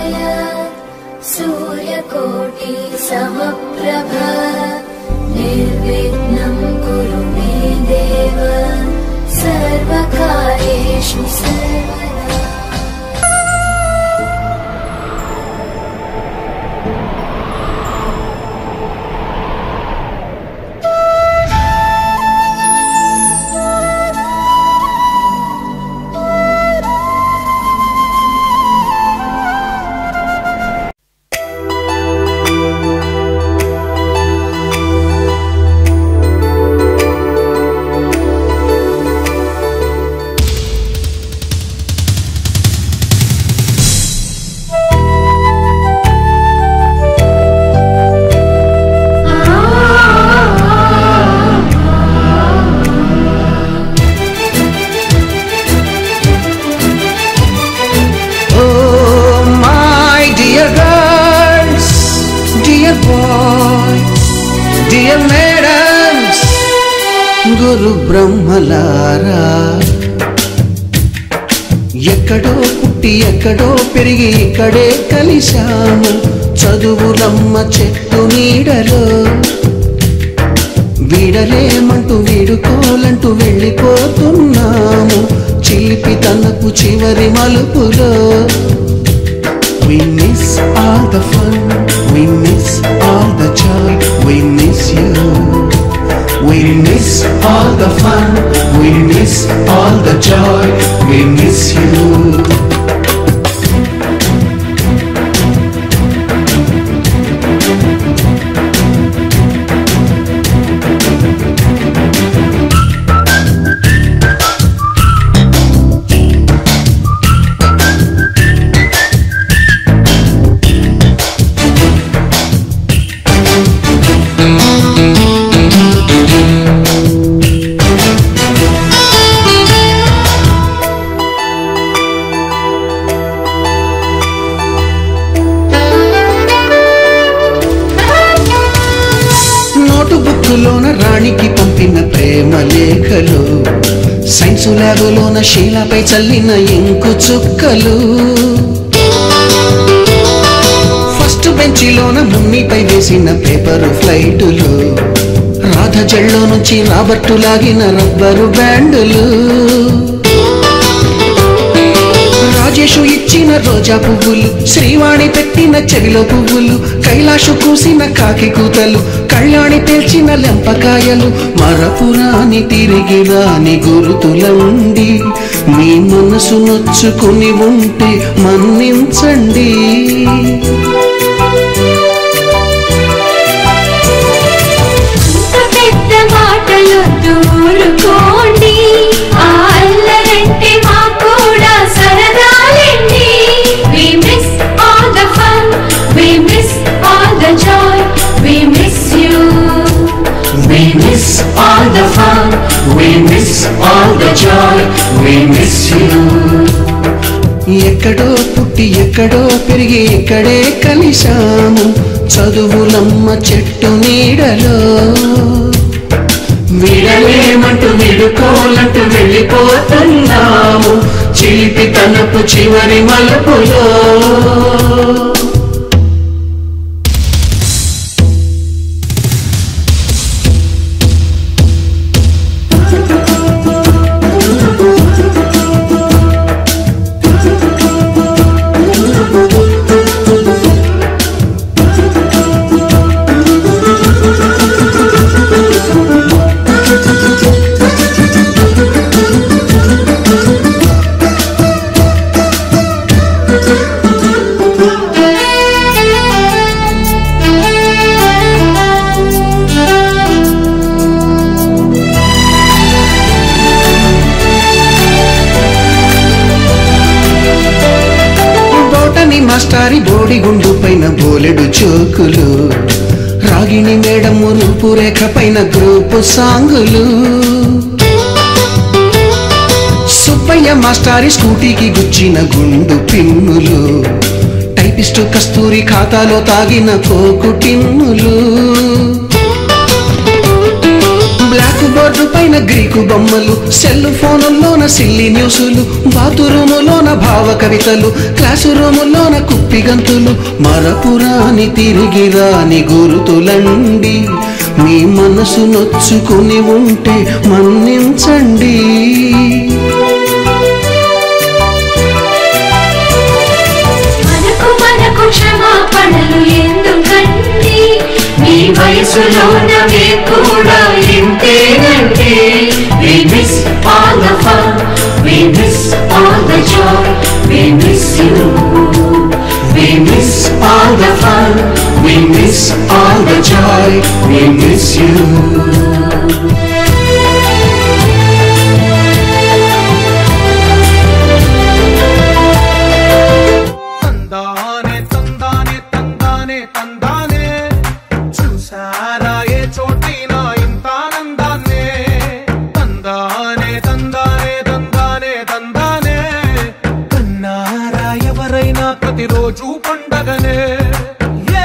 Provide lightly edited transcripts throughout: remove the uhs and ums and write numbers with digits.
शिवाय सूर्यकोटि समप्रभ निर्विघ्नं कुरु मे देव सर्वकार्येषु सर्वदा। గురు బ్రహ్మలారా ఎక్కడో పుట్టి ఎక్కడో పెరిగి ఇక్కడే కలిశాము చదువులమ్మ చెట్టు నీడలో వీడలేమంటూ వీడుకోలంటూ వెళ్ళిపోతున్నాము చిలిపి తనకు చివరి మలుపులో. We miss all the fun, we miss all the joy, we miss you. We miss all the fun, we miss all the joy, we miss you. నోటుబుక్కులోన రాణికి పంపిన ప్రేమ లేఖలు సైన్సు ల్యాబులోన శీలపై చల్లిన ఇంకు చుక్కలు ఫస్ట్ బెంచిలోన మున్నిపై వేసిన పేపరు ఫ్లైటులు రాధ జల్లో నుంచి రాబర్టు లాగిన rubber బ్యాండులు Rajesh ఇచ్చిన రోజా పువ్వులు శ్రీవాణి పెట్టిన చెవిలో పువ్వులు కైలాషు కూసిన కాకి కూతలు కళ్యాణి పేల్చిన లెంపకాయలు మరపురాని తిరిగి రాని గురుతులండి మీ మనసు నొచ్చుకుని ఉంటే మన్నించండి. పెద్ద మాటలొద్దు ఊరుకోండి అల్లరంటే మా కూడా సరదాలండి. We miss all the fun, we miss all the joy, we miss you. We miss all the fun, we miss all the joy, we miss you. ఎక్కడో పుట్టి ఎక్కడో పెరిగి ఇక్కడే కలిశాము చదువులమ్మ చెట్టు నీడలో వీడలేమంటూ వీడుకోలంటూ వెళ్ళిపోతున్నాము చిలిపి తనపు చివరి మలుపులో. మాస్టారి బోడిగుండు పైన బోలెడు చోకులు రాగిణి మేడము రూపురేఖ పైన గ్రూపు సాంగులు సుబ్బయ్య మాస్టారి స్కూటీకి గుచ్చిన గుండు పిన్నులు టైపిస్టు కస్తూరి ఖాతాలో తాగిన కోకు టిన్నులు బ్లాక్ బోర్డు పైన గ్రీకు బొమ్మలు, సెల్ ఫోనుల్లోన సిల్లి న్యూసులు, బాతురూములోన భావ కవితలు, క్లాసు రూములోన కుప్పి గంతులు, మరపురాని తిరిగి రాని గురుతులండి. మీ మనసు నొచ్చుకుని ఉంటే మన్నించండి. మనకు క్షమాపణలు ఎందుకండి? మీ వయసులోన మేము కూడా ఇంతేనండి. We miss all the fun, we miss all the joy, we miss you. We miss all the fun, we miss all the joy, we miss you. ప్రతిరోజు పండగనే. ఏ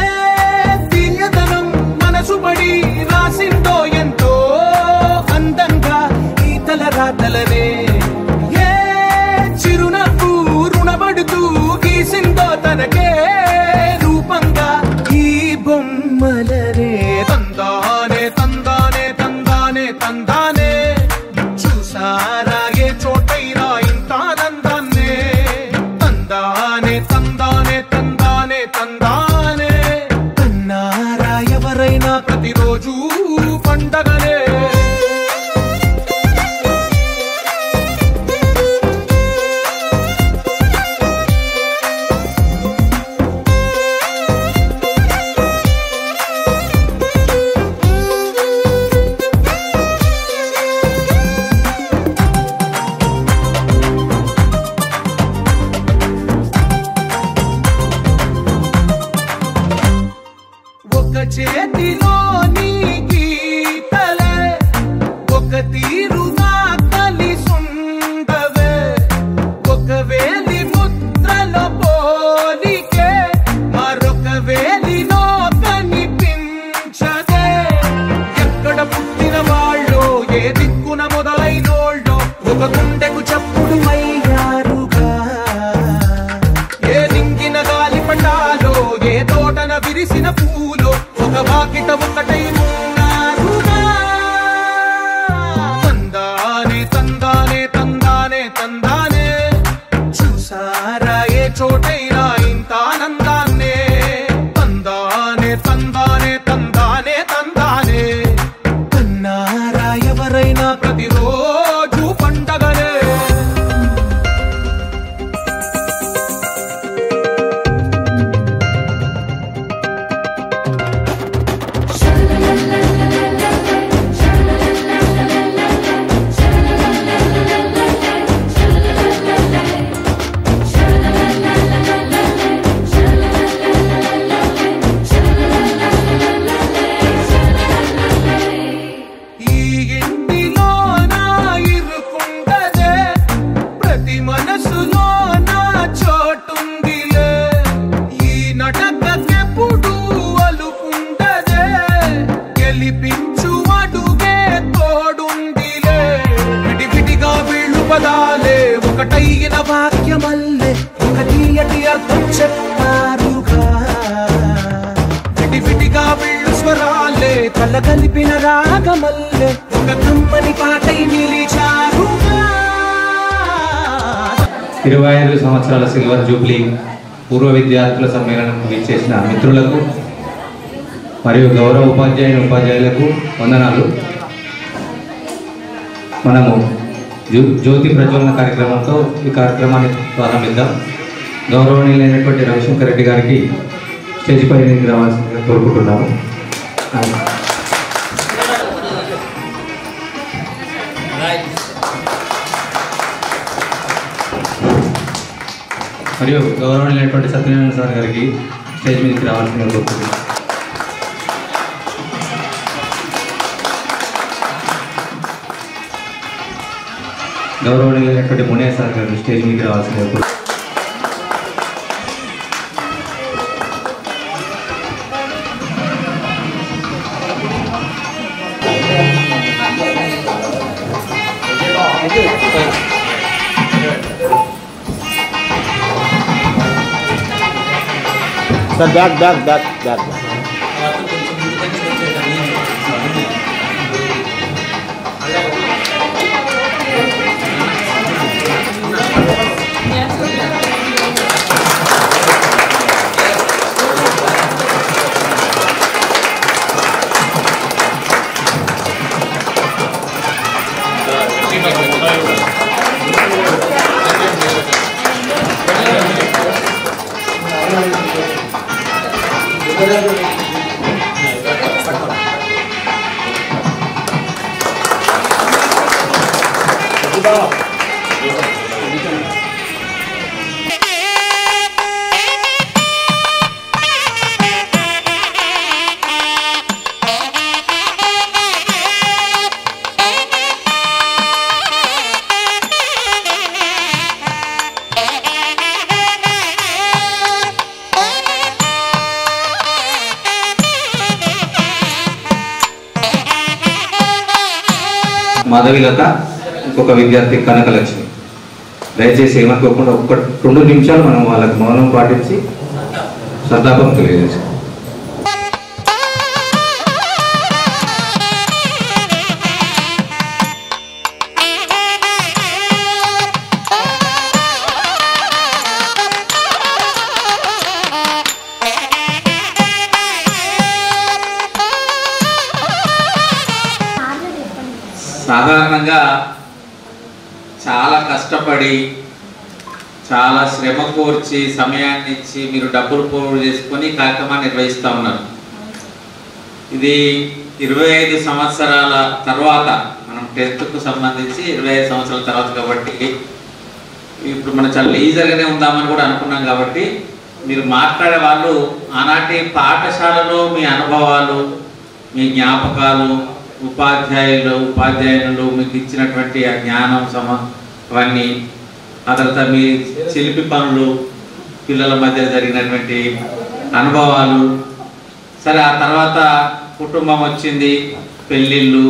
తీయదనం మనసు పడి రాసిందో ఎంతో అందంగా ఈ తల రాతలనే. ఏ చిరునవ్వు రుణపడుతూ గీసిందో తనకే రూపంగా ఈ బొమ్మలనే. తందానే తందానే తందానే తందానే, చూసారా ఏ చోటైనా ఇంత ఆనందాన్నే. తందానే తందానే తందానే తందానే, కన్నారా ఎవరైనా ప్రతిరోజు పండగనే. చేతిలోని గీతలే ఒక తీరుగా కలిసుండవే. ఒక వేలి ముద్రల పోలికే మరొక వేలిలో కనిపించదే. ఎక్కడ పుట్టిన వాళ్ళో ఏ దిక్కున మొదలైనోళ్ళో ఒక గుండెకు చప్పుడు అయ్యారుగా. ఏ దింగిన గాలి పటాలో ఏ తోటన విరిసిన పూలో ఒక వాకిట ఒకటై ఉన్నారుగా. తందానే తందానే తందానే తందానే, చూసారా ఏ చోటైనా ఇంత ఆనందాన్నే. తందానే తందానే తందానే తందానే, కన్నారా ఎవరైనా ప్రతిరోజు పండగనే. ఒకటైన వాక్యమల్లే ఒక తీయటి అర్థం చెప్పారుగా. విడివిడిగా వీళ్ళు స్వరాలే కల కలిపిన రాగమల్లే ఒక కమ్మని పాటై నిలిచారుగా. 25 సంవత్సరాల సిల్వర్ జూబ్లీ పూర్వ విద్యార్థుల సమ్మేళనంకు విచ్చేసిన మిత్రులకు మరియు గౌరవ ఉపాధ్యాయులకు వందనాలు. మనము జ్యోతి ప్రజ్వలన కార్యక్రమంతో ఈ కార్యక్రమాన్ని ప్రారంభిద్దాం. గౌరవనీయులైనటువంటి రవిశంకర్ రెడ్డి గారికి స్టేజ్ పై రావాల్సిందిగా కోరుకుంటున్నాము. మరియు గౌరవనీయులైనటువంటి సత్యనారాయణ సార్ గారికి స్టేజ్ మీదకి రావాల్సిందిగా కోరుకుంటున్నాము. గౌరవనీయులైనటువంటి మునయ్య సార్ గారు స్టేజ్ మీదకి రావాల్సిందిగా sir back back back back Madhavi Latha, ఇంకొక విద్యార్థి కనకలక్ష్మి. దయచేసి ఏమనుకోకుండా 2 నిమిషాలు మనం వాళ్ళకి మౌనం పాటించి శ్రద్ధాపం తెలియజేసాం. సాధారణంగా చాలా కష్టపడి చాలా శ్రమ కోర్చి సమయాన్ని ఇచ్చి మీరు డబ్బులు పోగు చేసుకొని కార్యక్రమాన్ని నిర్వహిస్తూ ఉన్నారు. ఇది 25 సంవత్సరాల తర్వాత, మనం 10th సంబంధించి 25 సంవత్సరాల తర్వాత కాబట్టి ఇప్పుడు మనం చాలా లీజర్గానే ఉందామని కూడా అనుకున్నాం. కాబట్టి మీరు మాట్లాడే వాళ్ళు ఆనాటి పాఠశాలలో మీ అనుభవాలు, మీ జ్ఞాపకాలు, ఉపాధ్యాయులు మీకు ఇచ్చినటువంటి ఆ జ్ఞానం అవన్నీ, ఆ తర్వాత మీ శిల్పి పనులు, పిల్లల మధ్య జరిగినటువంటి అనుభవాలు, సరే ఆ తర్వాత కుటుంబం వచ్చింది, పెళ్ళిళ్ళు,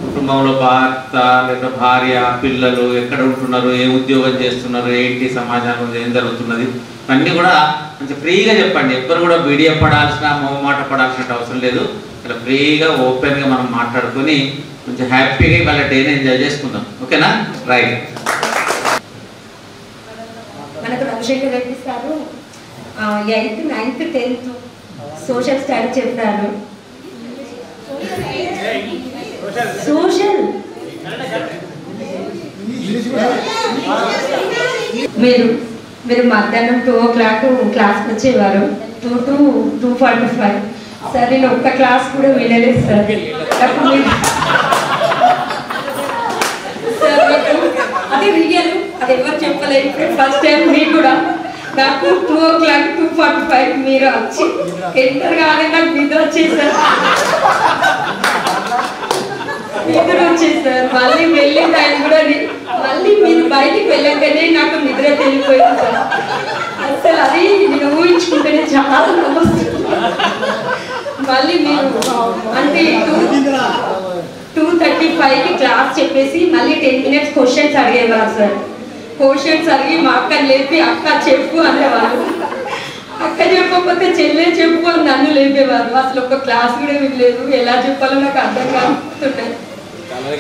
కుటుంబంలో భర్త లేదా భార్య, పిల్లలు ఎక్కడ ఉంటున్నారు, ఏ ఉద్యోగం చేస్తున్నారు, ఏంటి సమాజంలో ఏం జరుగుతున్నది, అన్నీ కూడా కొంచెం ఫ్రీగా చెప్పండి. ఎవ్వరు కూడా వీడియో పడాల్సిన, మొహమాట పడాల్సిన అవసరం లేదు. ఇలా ఫ్రీగా ఓపెన్గా మనం మాట్లాడుకొని కొంచెం హ్యాపీగా వాళ్ళ డేని ఎంజాయ్ చేసుకుందాం. ఓకేనా? రైట్. మనకు Rajasekhar Reddy sir 8th, 9th, 10th social study చెప్తారు. సోషల్ మీరు మధ్యాహ్నం 2 o'clock క్లాస్కి వచ్చేవారు. 2 to 2:45. సార్ నేను ఒక్క క్లాస్ కూడా వినలేదు సార్. అప్పుడు అది రియల్, అది ఎవరు చెప్పలేదు. ఫస్ట్ టైం మీకు కూడా నాకు 2 o'clock 2:45 మీరు వచ్చి ఎంటర్ కాగానే నాకు నిద్ర వచ్చేసారు. మళ్ళీ వెళ్ళే టైం కూడా మళ్ళీ మీరు బయటికి వెళ్ళగానే నాకు నిద్ర తెలిపోయింది సార్. అసలు అది నేను ఊహించుకుంటేనే చాలా నమస్తుంది. మళ్ళీ మీరు అంటే 2:35కి క్లాస్ చెప్పేసి మళ్ళీ 10 minutes క్వశ్చన్స్ అడిగేవారు సార్. క్వశ్చన్స్ అడిగి మా అక్క లేపి అక్క చెప్పు అనేవారు. అక్క చెప్పకపోతే చెల్లె చెప్పు అని నన్ను లేపేవారు. అసలు ఒక క్లాస్ కూడా వినలేదు. ఎలా చెప్పాలో నాకు అర్థం కాకుంటుండే.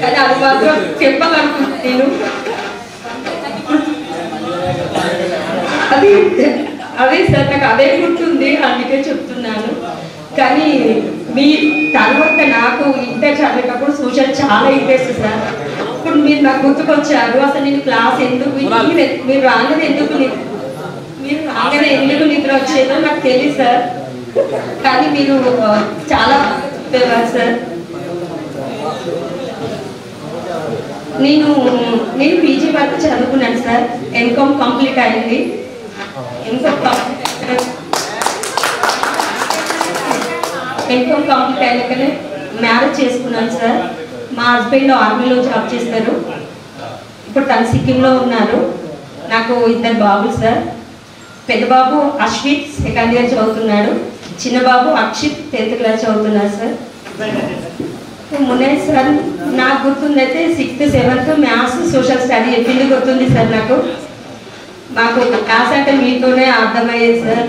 కానీ అది మాత్రం చెప్పాలనుకుంటున్నాను నేను. అదే సార్ నాకు అదే గుర్తుంది, అందుకే చెప్తున్నాను. కానీ మీ తర్వాత నాకు ఇంటర్ చదివేటప్పుడు సోషల్ చాలా ఇంట్రెస్ట్ సార్. అప్పుడు మీరు నాకు గుర్తుకొచ్చారు. అసలు నేను క్లాస్ ఎందుకు మీరు రాగానే ఎందుకు నిద్ర వచ్చేదో నాకు తెలియదు సార్. కానీ మీరు చాలా చెప్పేవారు సార్. నేను పీజీ వరకు చదువుకున్నాను సార్. ఎంకామ్ కంప్లీట్ అయింది. ఎంకామ్ కంప్లీట్ అయినాకనే మ్యారేజ్ చేసుకున్నాను సార్. మా హస్బెండ్ ఆర్మీలో జాబ్ చేస్తారు. ఇప్పుడు తను సిక్కింలో ఉన్నారు. నాకు 2 బాబులు సార్. పెద్ద బాబు అశ్విత్ 2nd year చదువుతున్నాడు. చిన్న బాబు అక్షిత్ 10th class చదువుతున్నారు సార్. మున్నే సార్ నాకు గుర్తుందైతే 6th, 7th maths social study చెప్పింది గుర్తుంది సార్. నాకు క్లాస్ అంటే మీతోనే అర్థమయ్యేది సార్.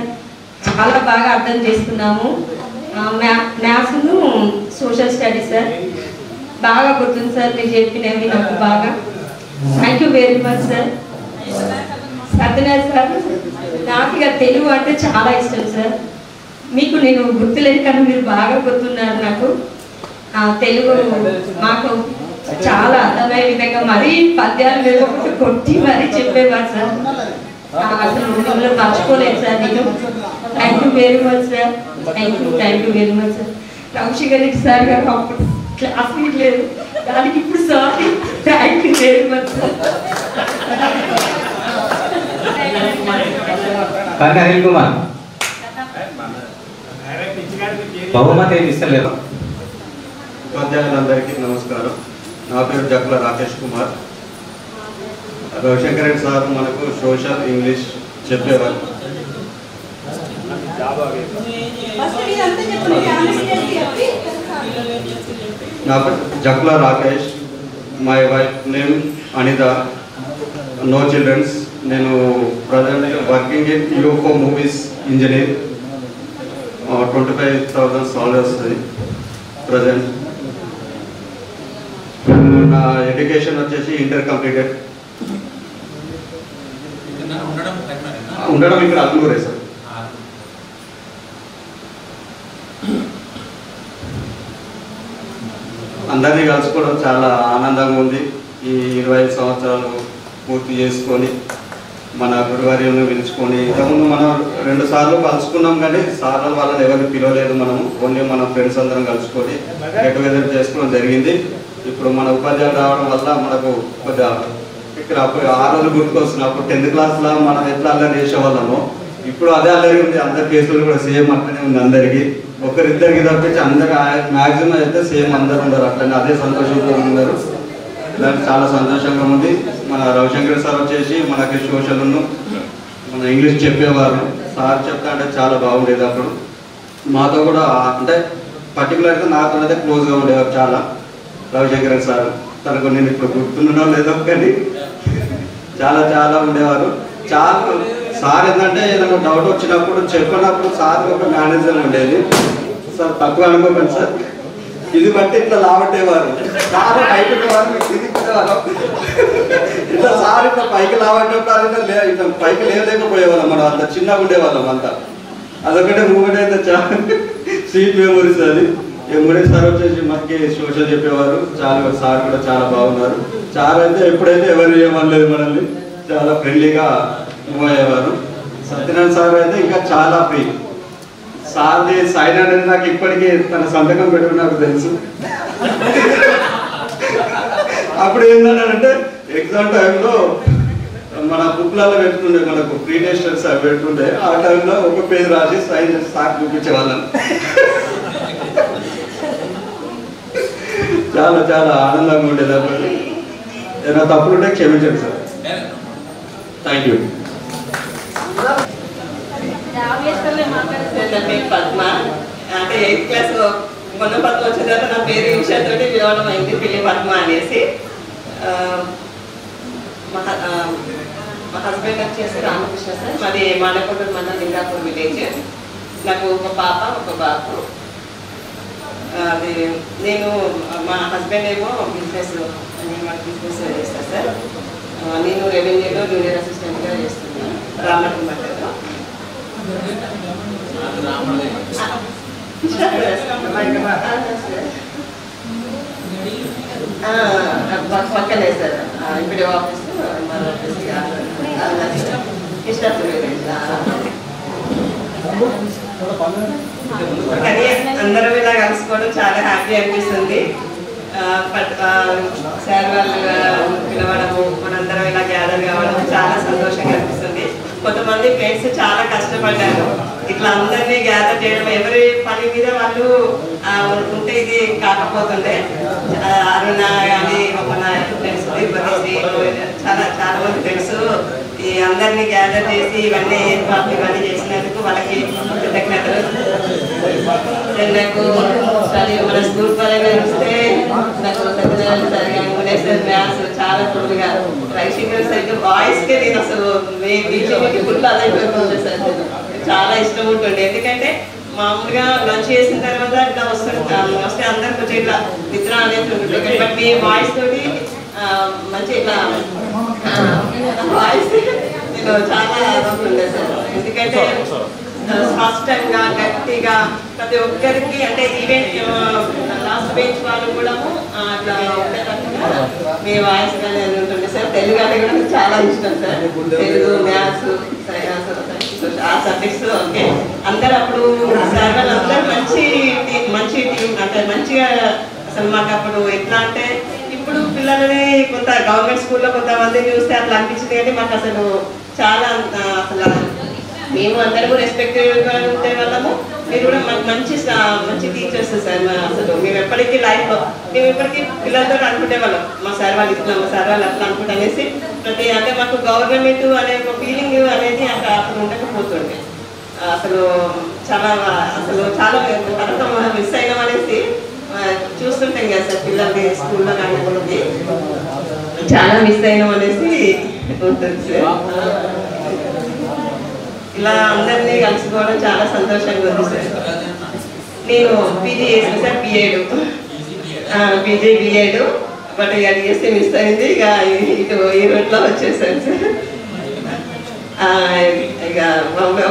చాలా బాగా అర్థం చేసుకున్నాము. మ్యాథ్స్ను సోషల్ స్టడీస్ సార్ బాగా గుర్తుంది సార్, మీరు చెప్పినవి నాకు బాగా. Thank you very much sir. Satyanarayana sir, నాకు ఇక తెలుగు అంటే చాలా ఇష్టం సార్. మీకు నేను గుర్తులేదు కానీ మీరు బాగా గుర్తున్నారు నాకు. తెలుగు మాకు చాలా అర్థమయ్యే విధంగా మరీ పద్యాలు వేయకుండా కొట్టి మరీ చెప్పేవారు సార్. అసలు మిమ్మల్ని మర్చిపోలేదు సార్ నేను. Thank you very much sir. Thank you very much sir. Ravishankar Reddy sir గారు అప్పుడు క్లాస్ లేదు, దానికి ఇప్పుడు sorry. Thank you very much sir. Anil Kumar బహుమతి ఏమి ఇస్తలేదు. ఉపాధ్యాయులందరికీ నమస్కారం. నా పేరు జక్కుల రాకేష్ కుమార్. రవిశంకర్ రెడ్డి సార్ మనకు సోషల్ ఇంగ్లీష్ చెప్పేవారు. నా పేరు Jakkula Rakesh. My wife name Anitha. No childrens. నేను present working in UFO movies engineer. 25,000 salary వస్తుంది ప్రజెంట్. నా ఎడ్యుకేషన్ వచ్చేసి ఇంటర్ కంప్లీటెడ్. ఉండడం ఇక్కడ అల్లూరే సార్. అందరినీ కలుసుకోవడం చాలా ఆనందంగా ఉంది. ఈ 25 సంవత్సరాలు పూర్తి చేసుకొని మన గురువార్యులను పిలుచుకొని, ఇంతకుముందు మనం 2 సార్లు కలుసుకున్నాం కానీ సార్ల వాళ్ళని ఎవరిని పిలవలేదు. మనము ఓన్లీ మన ఫ్రెండ్స్ అందరం కలుసుకొని గెట్ టుగెదర్ చేసుకోవడం జరిగింది. ఇప్పుడు మన ఉపాధ్యాయులు రావడం వల్ల మనకు కొద్దిగా ఇక్కడ అప్పుడు ఆ రోజు గుర్తుకొస్తున్నాం. అప్పుడు 10th క్లాస్లో మనం ఎట్లా అల్లరి చేసేవాళ్ళమో ఇప్పుడు అదే అల్లరి ఉంది. అందరి కేసులు కూడా సేమ్ అట్లనే ఉంది అందరికీ. ఒకరిద్దరికి తప్పించి అందరు మ్యాక్సిమం అయితే సేమ్ అందరు ఉన్నారు. అట్లనే అదే సంతోషంగా ఉన్నారు. ఇలాంటి చాలా సంతోషంగా ఉంది. మన రవిశంకర్ సార్ వచ్చేసి మనకి సోషల్ను మన ఇంగ్లీష్ చెప్పేవారు. సార్ చెప్తా అంటే చాలా బాగుండేది. అప్పుడు మాతో కూడా అంటే పర్టికులర్గా నాతో అయితే క్లోజ్గా ఉండేవారు చాలా రవిశంకర్ సార్. తనకు నేను ఇప్పుడు గుర్తున్నానో లేదో కానీ చాలా చాలా ఉండేవారు. చాలా సార్ ఏంటంటే ఏదైనా డౌట్ వచ్చినప్పుడు చెప్పినప్పుడు సార్ ఒక మేనేజర్ ఉండేది. సార్ తక్కువ అనుకోకండి సార్, ఇది బట్టి ఇట్లా లావట్టేవారు. సార్ పైకి ఇట్లా సార్ ఇట్లా పైకి లావట్టేప్పుడు ఇట్లా పైకి లేవలేకపోయేవాళ్ళం. మనం అంత చిన్నగా ఉండేవాళ్ళం అంతా. అదొకటే మూమెంట్ అయితే చాలా స్వీట్ మెమరీస్ అది. ఎంబడే సార్ వచ్చేసి మనకి సోషల్ చెప్పేవారు. చాలా సార్ కూడా చాలా బాగున్నారు. సార్ అయితే ఎప్పుడైతే ఎవరు ఏమనలేదు మనల్ని, చాలా ఫ్రెండ్లీగా మూవ్ అయ్యేవారు. సత్యనారాయణ సార్ అయితే ఇంకా చాలా ఫ్రీ. సార్ది సైన్ అనేది నాకు ఇప్పటికీ తన సంతకం పెట్టడం నాకు తెలుసు. అప్పుడు ఏంటంటే ఎగ్జామ్ టైంలో మన బుక్లలో పెట్టుకుండే, మనకు ప్రీ టెస్టర్స్ అవి పెట్టుకుంటే ఆ టైంలో ఒక పేజ్ రాసి సైన్ చేసి సార్ చూపించేవాళ్ళం. చాలా చాలా ఆనందంగా ఉండేది. అప్పుడు ఏదైనా తప్పులు ఉంటే క్షమించండి సార్. Thank you. నా పేరు పద్మ. అంటే 8th క్లాస్ మొన్న పద్మ వచ్చిన తర్వాత నా పేరు విషయంతో పిలవడం అయింది, పిల్లి పద్మ అనేసి. మా హస్బెండ్ వచ్చేసి రామకృష్ణ సార్. మాది మానకొండ మండలం లింగాపూర్ విలేజ్. నాకు ఒక పాప ఒక బాబు. అది నేను మా హస్బెండ్ ఏమో బిజినెస్ చేస్తాను సార్. నేను రెవెన్యూలో జూనియర్ అసిస్టెంట్గా చేస్తున్నాను రామటంలో. పక్కనే సార్ ఇప్పుడు ఆఫీస్ మన ఆఫీస్ కానీ అందరం ఇలా కలుసుకోవడం చాలా హ్యాపీ అనిపిస్తుంది. సార్ వాళ్ళు పిలవడము, మనందరం ఇలా గ్యాదర్ కావడం చాలా సంతోషంగా అనిపిస్తుంది. కొంతమంది ఫ్రెండ్స్ చాలా కష్టపడ్డారు ఇట్లా అందరినీ గ్యాదర్ చేయడం. ఎవరి పని మీద వాళ్ళు ఉంటే ఇది కాకపోతుండే. అరుణ కానీ మన ఫ్రెండ్స్ చాలా చాలా మంది ఫ్రెండ్స్ ఈ అందరినీ గ్యాదర్ చేసి ఇవన్నీ ఏర్పాట్లు ఇవన్నీ చేసినందుకు వాళ్ళకి కృతజ్ఞతలు. నాకు మన స్కూల్ పరంగా చూస్తే నాకు సత్యనారాయణ సార్ కానీ మునేశ్వర్ మ్యాథ్స్ చాలా ఫుల్గా, రవిశంకర్ సార్ వాయిస్కే నేను అసలు బీచ్ ఫుల్ అదైపోతుంది సార్. చాలా ఇష్టం ఉంటుంది. ఎందుకంటే మామూలుగా లంచ్ చేసిన తర్వాత ఇట్లా వస్తే అందరు కొంచెం ఇట్లా నిద్ర అనేది ఉంటుంది. బట్ మీ వాయిస్ తోటి మంచి ఇట్లా వాయిస్ నేను చాలా ఉండే సార్. ఎందుకంటే స్పష్టంగా గట్టిగా ప్రతి ఒక్కరికి అంటే ఈవెన్ లాస్ట్ బెంచ్ వాళ్ళు కూడా అట్లా ఉండేటట్టుగా మీ వాయిస్ కానీ అది ఉంటుంది సార్. తెలుగు అంటే కూడా నాకు చాలా ఇష్టం సార్. తెలుగు, మ్యాథ్స్, ఆ సబ్జెక్ట్స్ ఓకే. అందరు అప్పుడు సార్ వాళ్ళందరూ మంచి టీం అంటే మంచిగా అసలు మాకు అప్పుడు ఎట్లా అంటే ఇప్పుడు పిల్లలని కొంత గవర్నమెంట్ స్కూల్లో కొంతమంది చూస్తే అట్లా అనిపించింది. కానీ మాకు అసలు చాలా అసలు మేము అందరము రెస్పెక్టెడ్గా ఉండే వాళ్ళము. మీరు కూడా మంచి టీచర్స్ సార్. అసలు మేము ఎప్పటికీ లైఫ్లో మేము ఎప్పటికీ పిల్లలతో అనుకునే వాళ్ళం మా సార్ వాళ్ళు ఇట్లా మా సార్ వాళ్ళు అట్లా అనుకుంటా అనేసి ప్రతి అంటే మాకు గవర్నమెంట్ అనే ఒక ఫీలింగ్ అనేది అప్పుడు ఉండకపోతుండే. అసలు చాలా మిస్ అయినాం అనేసి చూస్తుంటాం కదా సార్ పిల్లల్ని స్కూల్లో కానీ చాలా మిస్ అయినాం అనేసి ఉంటుంది సార్. ఇలా అందరినీ కలుసుకోవడం చాలా సంతోషంగా ఉంది సార్. నేను పీజీ చేసిన సార్ పీజీ బిఎడ్ బట్ ఇక డిఎస్సీ మిస్ అయింది. ఇక ఇటు ఈ రోడ్లో వచ్చేసాను సార్. ఇక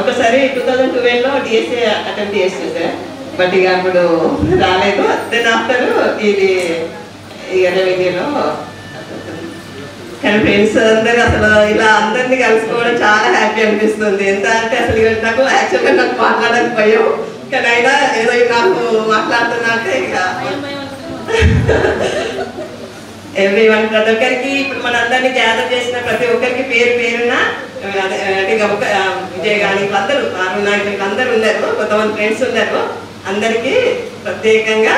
ఒకసారి 2012లో డిఎస్సీ అటెంప్ట్ చేసాను సార్. బట్ ఇక అప్పుడు రాలేదు. దెన్ ఆఫ్టర్ ఇది ఇక రెవెన్యూలో కానీ ఫ్రెండ్స్ అందరూ అసలు ఇలా అందరినీ కలుసుకోవడం చాలా హ్యాపీ అనిపిస్తుంది. ఎంత అంటే అసలు నాకు యాక్చువల్గా నాకు మాట్లాడకపోయాం కానీ అయినా ఏదో నాకు మాట్లాడుతున్నాక ఇక ఎవ్రీ వన్ ప్రతి ఒక్కరికి ఇప్పుడు మన అందరినీ గ్యాదర్ చేసిన ప్రతి ఒక్కరికి పేరున అంటే విజయ్ కానీ అందరూ నాయకులు అందరూ ఉన్నారు. కొంతమంది ఫ్రెండ్స్ ఉన్నారు. అందరికీ ప్రత్యేకంగా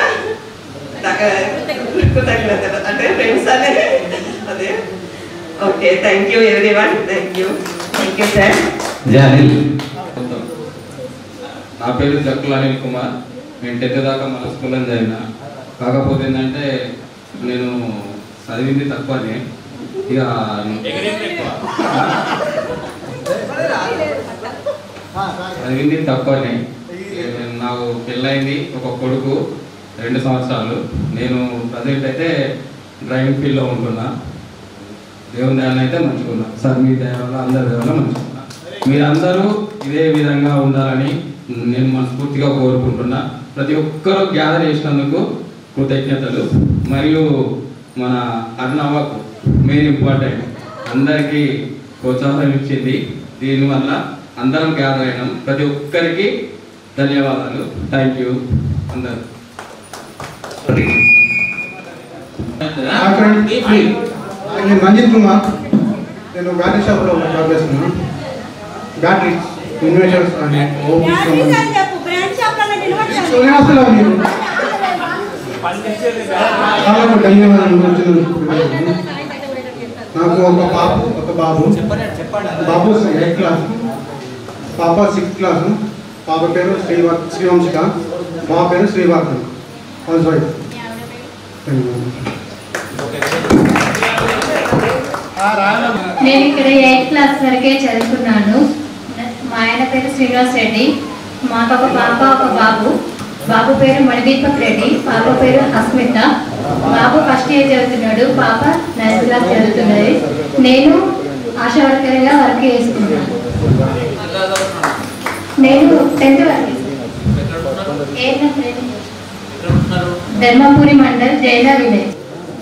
కృతజ్ఞతలు అంటే ఫ్రెండ్స్ అనే అదే. Okay, thank you everyone. Thank you sir. నా పేరు జక్కుల అనిల్ కుమార్. నేను 10th దాకా మన స్కూల్లో చదివిన. కాకపోతే ఏంటంటే నేను చదివింది తక్కువనే. ఇక చదివింది తక్కువనే. నాకు పెళ్ళైంది, ఒక కొడుకు, 2 సంవత్సరాలు. నేను ప్రజెంట్ అయితే డ్రైవింగ్ ఫీల్డ్లో ఉంటున్నా. దేవుని దయాన్ని అయితే మంచిగా ఉన్నా సార్. మీ దయ వల్ల అందరి దయ వల్ల మంచిగా ఉన్నా. మీరందరూ ఇదే విధంగా ఉండాలని నేను మనస్ఫూర్తిగా కోరుకుంటున్నా. ప్రతి ఒక్కరూ గ్యాదర్ చేసినందుకు కృతజ్ఞతలు. మరియు మన అర్ణవ్వకు మెయిన్ ఇంపార్టెంట్ అందరికీ ప్రోత్సాహం ఇచ్చింది. దీనివల్ల అందరం గ్యాదర్ అయినాం. ప్రతి ఒక్కరికి ధన్యవాదాలు. థ్యాంక్ యూ అందరూ. నేను మంజిత్ కుమార్. నేను బ్యాటరీ షాప్లో జాబ్ చేస్తున్నాను. బ్యాటరీ ఇన్వెషన్స్ అని ధన్యవాదాలు. నాకు ఒక బాబు 8th క్లాస్, పాప 6th క్లాస్. పాప పేరు శ్రీవంశిక, బాబు పేరు శ్రీవర్ధన్. నేను ఇక్కడ 8th క్లాస్ వరకే చదువుకున్నాను. మా ఆయన పేరు శ్రీనివాస్ రెడ్డి. మాకు ఒక పాప ఒక బాబు. బాబు పేరు మణిదీపక్ రెడ్డి, పాప పేరు అస్మిత. బాబు ఫస్ట్ ఇయర్ చదువుతున్నాడు, పాప 9th క్లాస్ చదువుతున్నది. నేను ఆశా వర్కర్గా వర్క్ చేస్తున్నాను. నేను 10th వరకు ధర్మపురి మండల్ జైనా విలేజ్.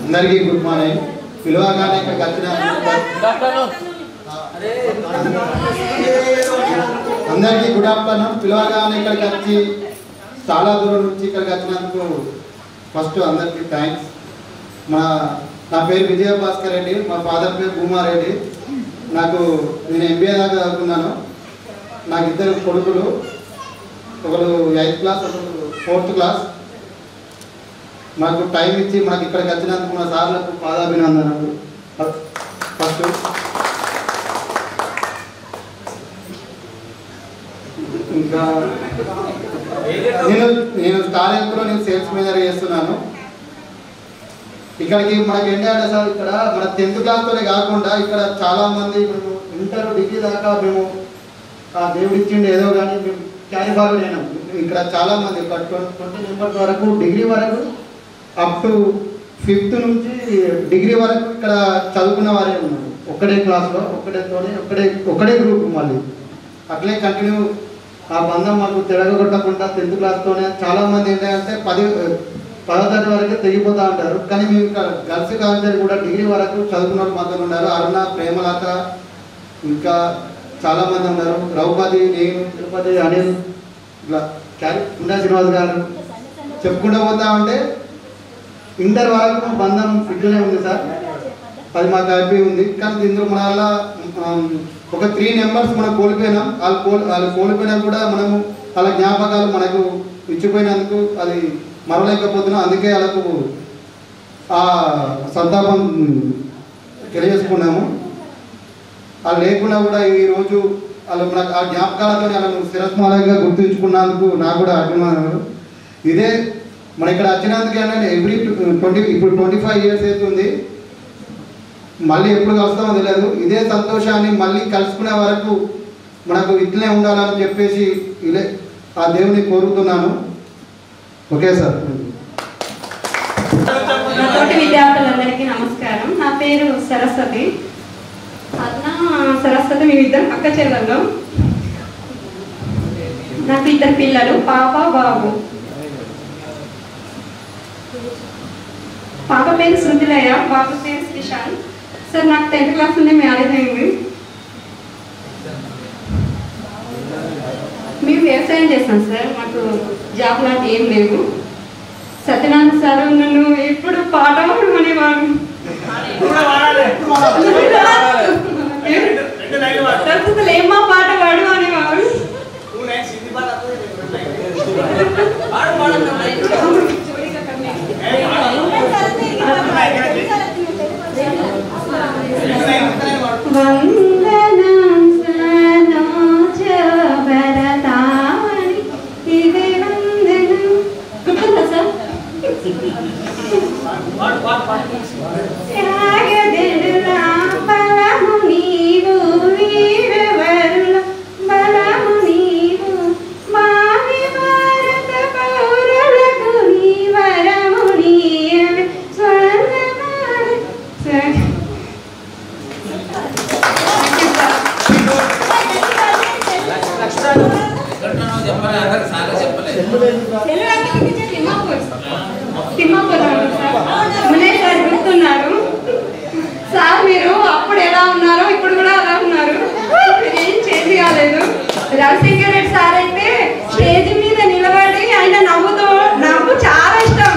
అందరికీ గుడ్ మార్నింగ్. పిలవగానే ఇక్కడికి వచ్చిన అందరికీ గుడ్ ఆఫ్టర్నూన్. పిలవగానే ఇక్కడికి వచ్చి చాలా దూరం నుంచి ఇక్కడికి వచ్చినందుకు ఫస్ట్ అందరికీ థ్యాంక్స్. నా పేరు విజయభాస్కర్ రెడ్డి, మా ఫాదర్ పేరు భూమారెడ్డి. నేను MBA దాకా చదువుకున్నాను. నాకు 2 కొడుకులు, ఒకరు 8th క్లాస్, ఒకరు 4th క్లాస్. మాకు టైం ఇచ్చి మాకు ఇక్కడికి వచ్చినందుకు మా సార్లకు పాదాభినందనలు. ఫస్ట్ ఇంకా నేను స్టార్ హెల్త్లో నేను సేల్స్ మేనేజర్ చేస్తున్నాను. ఇక్కడికి మనకి ఏంటంటే సార్ ఇక్కడ మన 10th క్లాస్తోనే కాకుండా ఇక్కడ చాలామంది మేము ఇంటర్ డిగ్రీ దాకా మేము దేవుడు ఇచ్చిండు ఏదో కానీ మేము క్యారీ బాగా నేను ఇక్కడ చాలామంది ఒక 20 మెంబర్స్ వరకు డిగ్రీ వరకు అప్ టు 5th నుంచి డిగ్రీ వరకు ఇక్కడ చదువుకున్న వారే ఉన్నారు. ఒకటే క్లాస్లో ఒకటే గ్రూప్. మళ్ళీ అట్లే కంటిన్యూ ఆ బంధం మాకు తిరగొట్టకుండా 10th క్లాస్తోనే చాలామంది ఏంటంటే 10వ తరగతి వరకు తెగిపోతూ ఉంటారు. కానీ మేము ఇక్కడ గర్ల్స్ కాలేజ్ కూడా డిగ్రీ వరకు చదువుకున్న మాత్రం ఉన్నారు. అరుణ, ప్రేమలత, ఇంకా చాలామంది ఉన్నారు. ద్రౌపది, నేను, తిరుపతి, అనిల్, ఇట్లా పుండా శ్రీనివాస్ గారు చెప్పుకుంటూ పోతా ఉంటే ఇంటర్ వరకు బంధం ఇట్లనే ఉంది సార్. అది మాకు హ్యాపీ ఉంది. కానీ ఇందులో మన వల్ల ఒక 3 మెంబర్స్ మనం కోల్పోయినాం. వాళ్ళు కోల్పోయినా కూడా మనము వాళ్ళ జ్ఞాపకాలు మనకు ఇచ్చిపోయినందుకు అది మరలేకపోతున్నాం. అందుకే వాళ్ళకు ఆ సంతాపం తెలియజేసుకున్నాము. వాళ్ళు లేకుండా కూడా ఈరోజు వాళ్ళు మనకు ఆ జ్ఞాపకాలతో వాళ్ళను శిరస్మాలంగా గుర్తుంచుకున్నందుకు నాకు కూడా అభిమానాలు. ఇదే మన ఇక్కడ వచ్చినందుకు ఏంటంటే ఇప్పుడు 25 ఇయర్స్ అవుతుంది. మళ్ళీ ఎప్పుడు కలుస్తామో తెలియదు. ఇదే సంతోషాన్ని మళ్ళీ కలుసుకునే వరకు మనకు ఇట్లనే ఉండాలని చెప్పేసి ఇదే ఆ దేవుని కోరుతున్నాను. Okay sir. నా తోటి విద్యార్థులందరికీ నమస్కారం. నా పేరు సరస్వతి. అన్న సరస్వతి, మేమిద్దరం అక్క చెల్లెళ్ళు. నాకు 2 పిల్లలు, పాప, బాబు. పాప పేరు శృతిలయ, బాబు పేరు శ్రీశాంత్. సార్ నాకు 10th క్లాస్ నుండి మ్యారేజ్ అయింది. మేము వ్యవసాయం చేస్తాం సార్. మాకు జాబ్ లాంటి ఏం లేవు. సత్యనారాయణ సార్ నన్ను ఎప్పుడు పాట పాడమనేవాడు. ఏమ్మా పాట పాడు అనేవాడు. వందనం సనోజ భరతాని ఇదే వందనం. గుర్తుందా సార్? త్యాగదిడులా బలము నీవు, వీరవరుల బలము నీవు, మావి భారత పౌరులకు నీ వరము నీయవే స్వర్ణనారి. Sir గుర్తున్నారు sir. మీరు అప్పుడు ఎలా ఉన్నారో ఇప్పుడు కూడా అలా ఉన్నారు. ఏం చేంజ్ కాలేదు. రవిశంకర్ రెడ్డి సార్ అయితే స్టేజ్ మీద నిలబడి ఆయన నవ్వు చాలా ఇష్టం.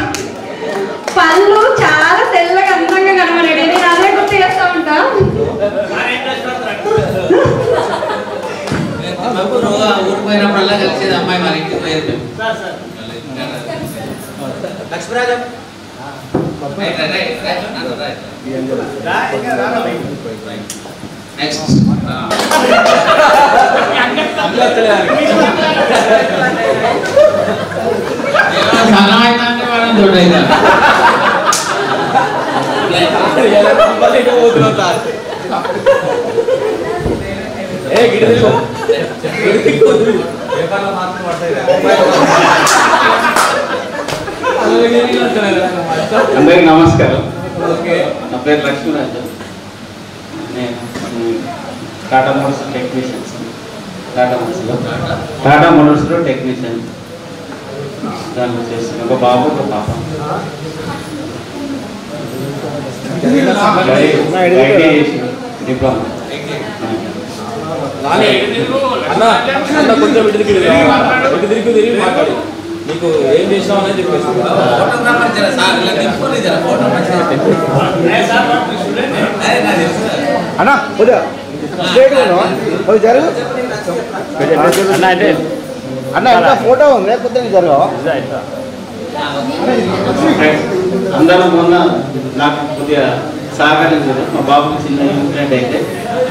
పళ్ళు చాలా తెల్లగా అందంగా కనబడాడు. నేను అదే గుర్తు చేస్తా ఉంటా. ఊరిపోయినప్పుడల్లా కలిసేది అమ్మాయి మరి ఇంటికి పోయేది. లక్ష్మీరాజం నెక్స్ట్ అందరికీ నమస్కారం. నా పేరు లక్ష్మీరాజు. నేను టాటా మోటార్స్ టెక్నీషియన్స్. టాటా మోటార్స్లో టెక్నీషియన్ దాన్ని చేస్తాను. ఒక బాబు, ఒక పాప. డిప్లొమా. కొంచెం ఇటు తిరిగి మాట్లాడు. నీకు ఏం చేసినావు అనేది చెప్పేసి అన్నా జరుగు అన్న ఇంకా ఫోటో ఉంది లేకపోతే జరుగు. అందరూ మొన్న నాకు కొద్దిగా సహకరించారు. మా బాబుకి చిన్న ఇన్సిడెంట్ అయితే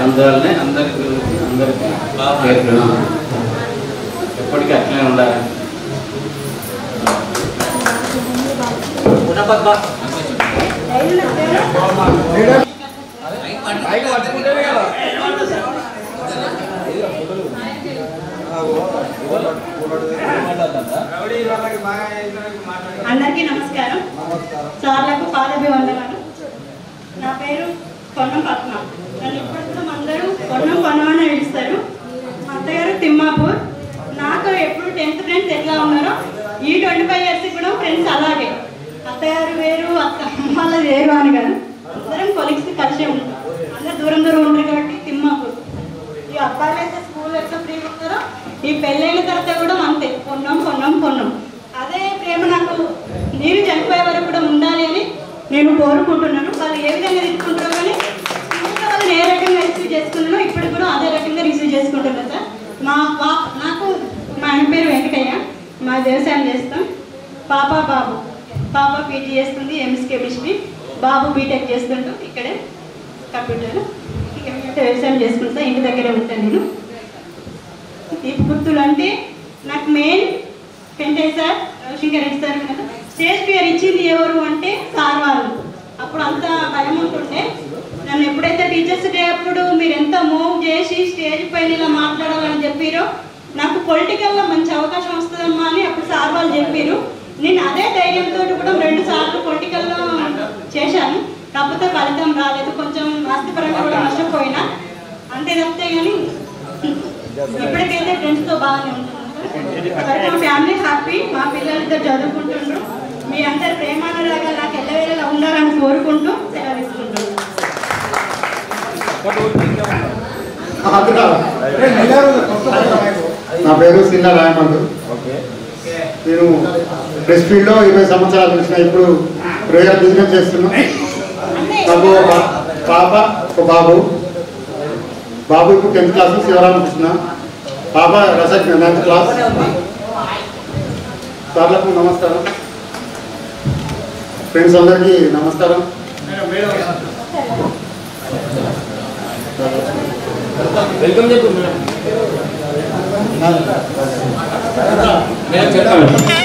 అందువల్లనే అందరికి ఎప్పటికీ అట్లనే ఉండాలి. పట్టుకుంటే కదా అందరికీ నమస్కారం. సార్లకు పాదాభివందనాలు. నా పేరు కొన్నం పద్మ. నన్ను ఇప్పుడు కూడా అందరూ కొన్నం అని పిలుస్తారు. మా అత్తగారు తిమ్మాపూర్. నాకు ఎప్పుడు 10th ఫ్రెండ్స్ ఎట్లా ఉన్నారో ఈ 25 years కూడా ఫ్రెండ్స్ అలాగే. అత్తగారు వేరు, అమ్మాళ్ళ వేరు అని కదా, అందరం కొలీగ్స్ కలిసే ఉంటాం. అందరూ దూరం ఉంటారు కాబట్టి తిమ్మాపూర్. ఈ అబ్బాయిలు అయితే స్కూల్ ఎట్లా ఫ్రీ ఉంటారో ఈ పెళ్ళైన తర్వాత కూడా అంతే, కొన్నాం. అదే ప్రేమ నాకు నేను చనిపోయే వరకు కూడా ఉండాలి అని నేను కోరుకుంటున్నాను. వాళ్ళు ఏ విధంగా తీసుకుంటారో కానీ వాళ్ళని ఏ రకంగా రిసీవ్ చేసుకుంటున్నానో ఇప్పుడు కూడా అదే రకంగా రిసీవ్ చేసుకుంటున్నాను సార్. నాకు మా ఆయన పేరు వెంకటయ్య. మా వ్యవసాయం చేస్తాం. బాబు పాప పీజీ చేస్తుంది, ఎంఎస్ కెమిస్ట్రీ. బాబు బీటెక్ చేస్తుంటూ ఇక్కడే కంప్యూటర్. వ్యవసాయం చేసుకుంటా, ఇంటి దగ్గరే ఉంటాను నేను. తీపి గుర్తులు అంటే నాకు main Venkataiah sir, Ravishankar Reddy sir కదా. స్టేజ్ ఫియర్ ఇచ్చింది ఎవరు అంటే సార్ వాళ్ళు. అప్పుడు అంత భయం ఉంటుండే. నన్ను ఎప్పుడైతే టీచర్స్ డే అప్పుడు మీరు ఎంత మూవ్ చేసి స్టేజ్ పైన ఇలా మాట్లాడాలని చెప్పారో, నాకు పొలిటికల్లో మంచి అవకాశం వస్తుందమ్మా అని అప్పుడు సార్ వాళ్ళు చెప్పారు. నేను అదే ధైర్యంతో కూడా 2 సార్లు పొలిటికల్లో చేశాను. కాకపోతే ఫలితం రాలేదు, కొంచెం ఆస్తిపరంగా కూడా నష్టపోయినా. అంతే తప్పితే కానీ ఇప్పటికైతే ఫ్రెండ్స్తో బాగానే ఉంటున్నాను. మా ఫ్యామిలీ హ్యాపీ, మా పిల్లలతో చదువుకుంటున్నారు. మీరందరూ ప్రేమానురాగా నాకు ఎల్లవేళలా ఉండాలని కోరుకుంటూ సెలవు తీసుకుంటున్నాను. నా పేరు సిన్న రాయమండు. నేను ప్రెస్ ఫీల్డ్లో 20 సంవత్సరాలు చూసిన. ఇప్పుడు ప్రేయర్ బిజినెస్ చేస్తున్నా. నాకు ఒక పాప, ఒక బాబు. బాబు ఇప్పుడు 10th క్లాస్, శివరామకృష్ణ. పాప రసజ్ఞ 9th క్లాస్. సార్లకు నమస్కారం, ఫ్రెండ్స్ అందరికీ నమస్కారం. వెల్కమ్ చెప్పు మేడం చెప్పండి.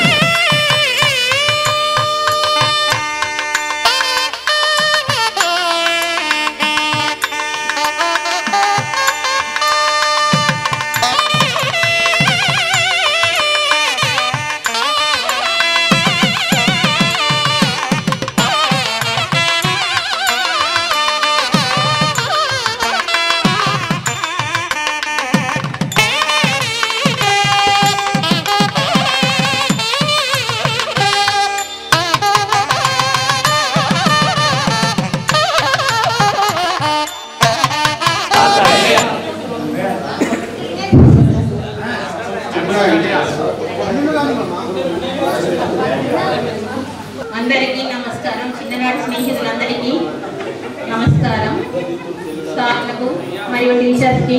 అందరికీ నమస్కారం. చిన్ననాటి స్నేహితులందరికీ నమస్కారం. స్టాఫ్లకు మరియు టీచర్స్కి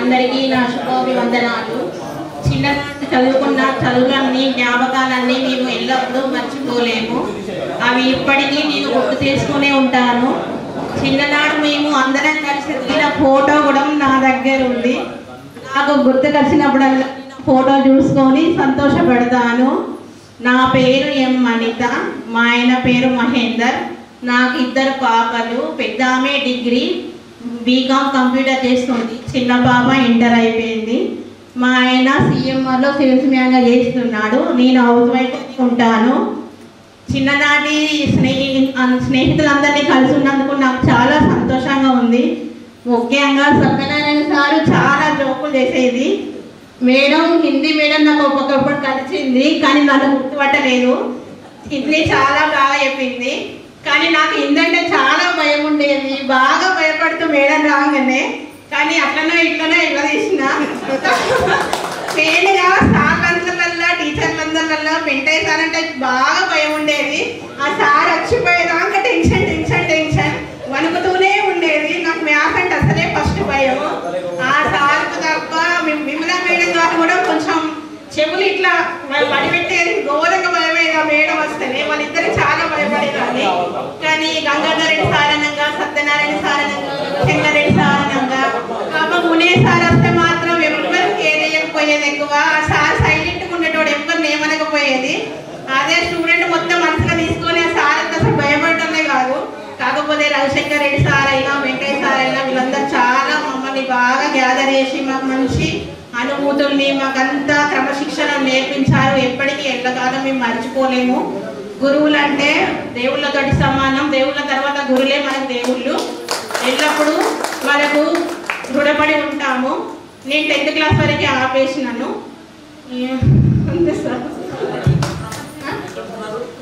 అందరికీ నా శుభాభివందనాలు. చిన్ననాటి చదువుకున్న చదువులన్నీ, జ్ఞాపకాలన్నీ మేము ఎల్లప్పుడూ మర్చిపోలేము. అవి ఇప్పటికీ నేను గుర్తు చేసుకునే ఉంటాను. చిన్ననాడు మేము అందరం కలిసి దిగిన ఫోటో కూడా నా దగ్గర ఉంది. నాకు గుర్తుకొచ్చినప్పుడల్లా ఫోటో చూసుకొని సంతోషపడతాను. నా పేరు ఎం అనిత, మా ఆయన పేరు మహేందర్. నాకు 2 పాపలు. పెద్ద ఆమె డిగ్రీ బీకామ్ కంప్యూటర్ చేస్తుంది, చిన్న పాప ఇంటర్ అయిపోయింది. మా ఆయన సిఎంఆర్లో సేల్స్ మ్యాన్గా చేస్తున్నాడు. నేను హౌస్ వైఫ్ ఉంటాను. చిన్ననాటి స్నేహితులందరినీ కలిసి ఉన్నందుకు నాకు చాలా సంతోషంగా ఉంది. ముఖ్యంగా సత్యనారాయణ సారు చాలా జోకులు చేసేది. మేడం, హిందీ మేడం నాకు ఒకప్పుడు కలిసింది, కానీ నన్ను గుర్తుపట్టలేదు. హిందీ చాలా బాగా చెప్పింది, కానీ నాకు హిందంటే చాలా భయం ఉండేది. బాగా భయపడుతూ మేడం రాగానే, కానీ అట్లనో ఇట్లనో ఇలా తీసిన మెయిన్గా సార్లందరిలో టీచర్లందరిలో వెంకటయ్య సార్ అంటే బాగా భయం ఉండేది. ఆ సార్ వచ్చిపోయేదాకా టెన్షన్ టెన్షన్ టెన్షన్ వణుకుతూనే ఉండేది. నాకు మ్యాథ్స్ అంటే అసలే ఫస్ట్ భయం. ఆ సార్కు తప్ప విమలా మేడం గారు కూడా కొంచెం చెవులు ఇట్లా పడిపెట్టేది, ఘోరంగా భయమేది. ఆ మేడం వస్తేనే వాళ్ళిద్దరు చాలా భయపడేదాన్ని. కానీ గంగాధర్ రెడ్డి సారణంగా, సత్యనారాయణ సారణంగా, చెంగారెడ్డి సారణంగా, మునే సార్ వస్తే మాత్రం ఎవరికి ఏదేయకపోయేది ఎక్కువ. ఆ సార్ సైలెంట్గా ఉండేటోడు, ఎవరిని ఏమనకపోయేది. అదే స్టూడెంట్ మొత్తం మనసుగా తీసుకొని ఆ సార్ అంతా అసలు భయపడటమే కాదు. కాకపోతే రవిశంకర్ రెడ్డి సార్ అయినా, వెంకయ్య సార్ అయినా వీళ్ళందరూ చాలా మమ్మల్ని బాగా గ్యాదర్ చేసి మాకు మంచి అనుభూతుల్ని మాకంతా క్రమశిక్షణ నేర్పించారు. ఎప్పటికీ ఎల్లకాలం మేము మర్చిపోలేము. గురువులు అంటే దేవుళ్ళతోటి సమానం. దేవుళ్ళ తర్వాత గురులే మనకు దేవుళ్ళు. ఎల్లప్పుడూ వాళ్ళకు రుణపడి ఉంటాము. నేను 10th క్లాస్ వరకు ఆపేసినాను. అంతే సార్.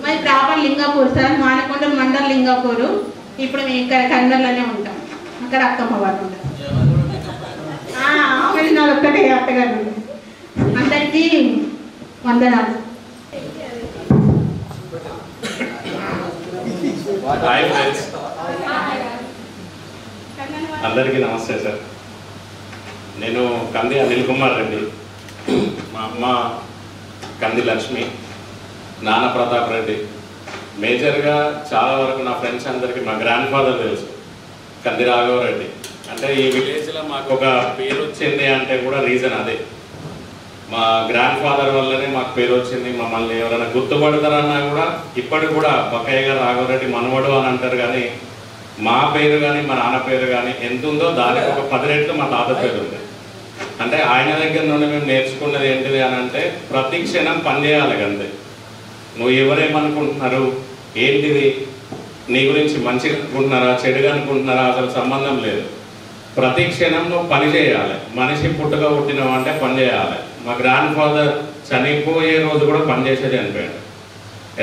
మరి ప్రాపర్ లింగాపూర్ సార్, మానకొండ మండల్ లింగాపూర్. ఇప్పుడు మేము ఇక్కడ కన్నర్లోనే ఉంటాం. అక్కడ అక్కమ్మ వాళ్ళు ఉంటారు. ఆమె నాది ఒక్కటే అత్తగారు. అందరికీ వందనాలు. హాయ్ ఫ్రెండ్స్, అందరికీ నమస్తే సార్. నేను కంది అనిల్ కుమార్ రెడ్డి. మా అమ్మ కంది లక్ష్మి, నాన్న ప్రతాప్ రెడ్డి. మేజర్గా చాలా వరకు నా ఫ్రెండ్స్ అందరికీ మా గ్రాండ్ ఫాదర్ తెలుసు, కంది రాఘవరెడ్డి. అంటే ఈ విలేజ్లో మాకు ఒక పేరు వచ్చింది అంటే కూడా రీజన్ అదే. మా గ్రాండ్ ఫాదర్ వల్లనే మాకు పేరు వచ్చింది. మమ్మల్ని ఎవరైనా గుర్తుపడతారన్నా కూడా ఇప్పటికి కూడా బక్కయ్య గారు రాఘవరెడ్డి మనవడు అని అంటారు. కానీ మా పేరు కానీ మా నాన్న పేరు కానీ ఎంత ఉందో దానికి ఒక 10 రెట్లు మా తాత పేరు ఉంది. అంటే ఆయన దగ్గర నుండి మేము నేర్చుకున్నది ఏంటిది అని అంటే ప్రతి క్షణం పనిచేయాలి. అంతే, నువ్వు ఎవరేమనుకుంటున్నారు, ఏంటిది, నీ గురించి మంచిగా అనుకుంటున్నారా చెడుగా అనుకుంటున్నారా అసలు సంబంధం లేదు. ప్రతి క్షణం నువ్వు పని చేయాలి. మనిషి పుట్టుక పుట్టినావు అంటే పని చేయాలి. మా గ్రాండ్ ఫాదర్ చనిపోయే రోజు కూడా పనిచేసే చనిపోయాడు.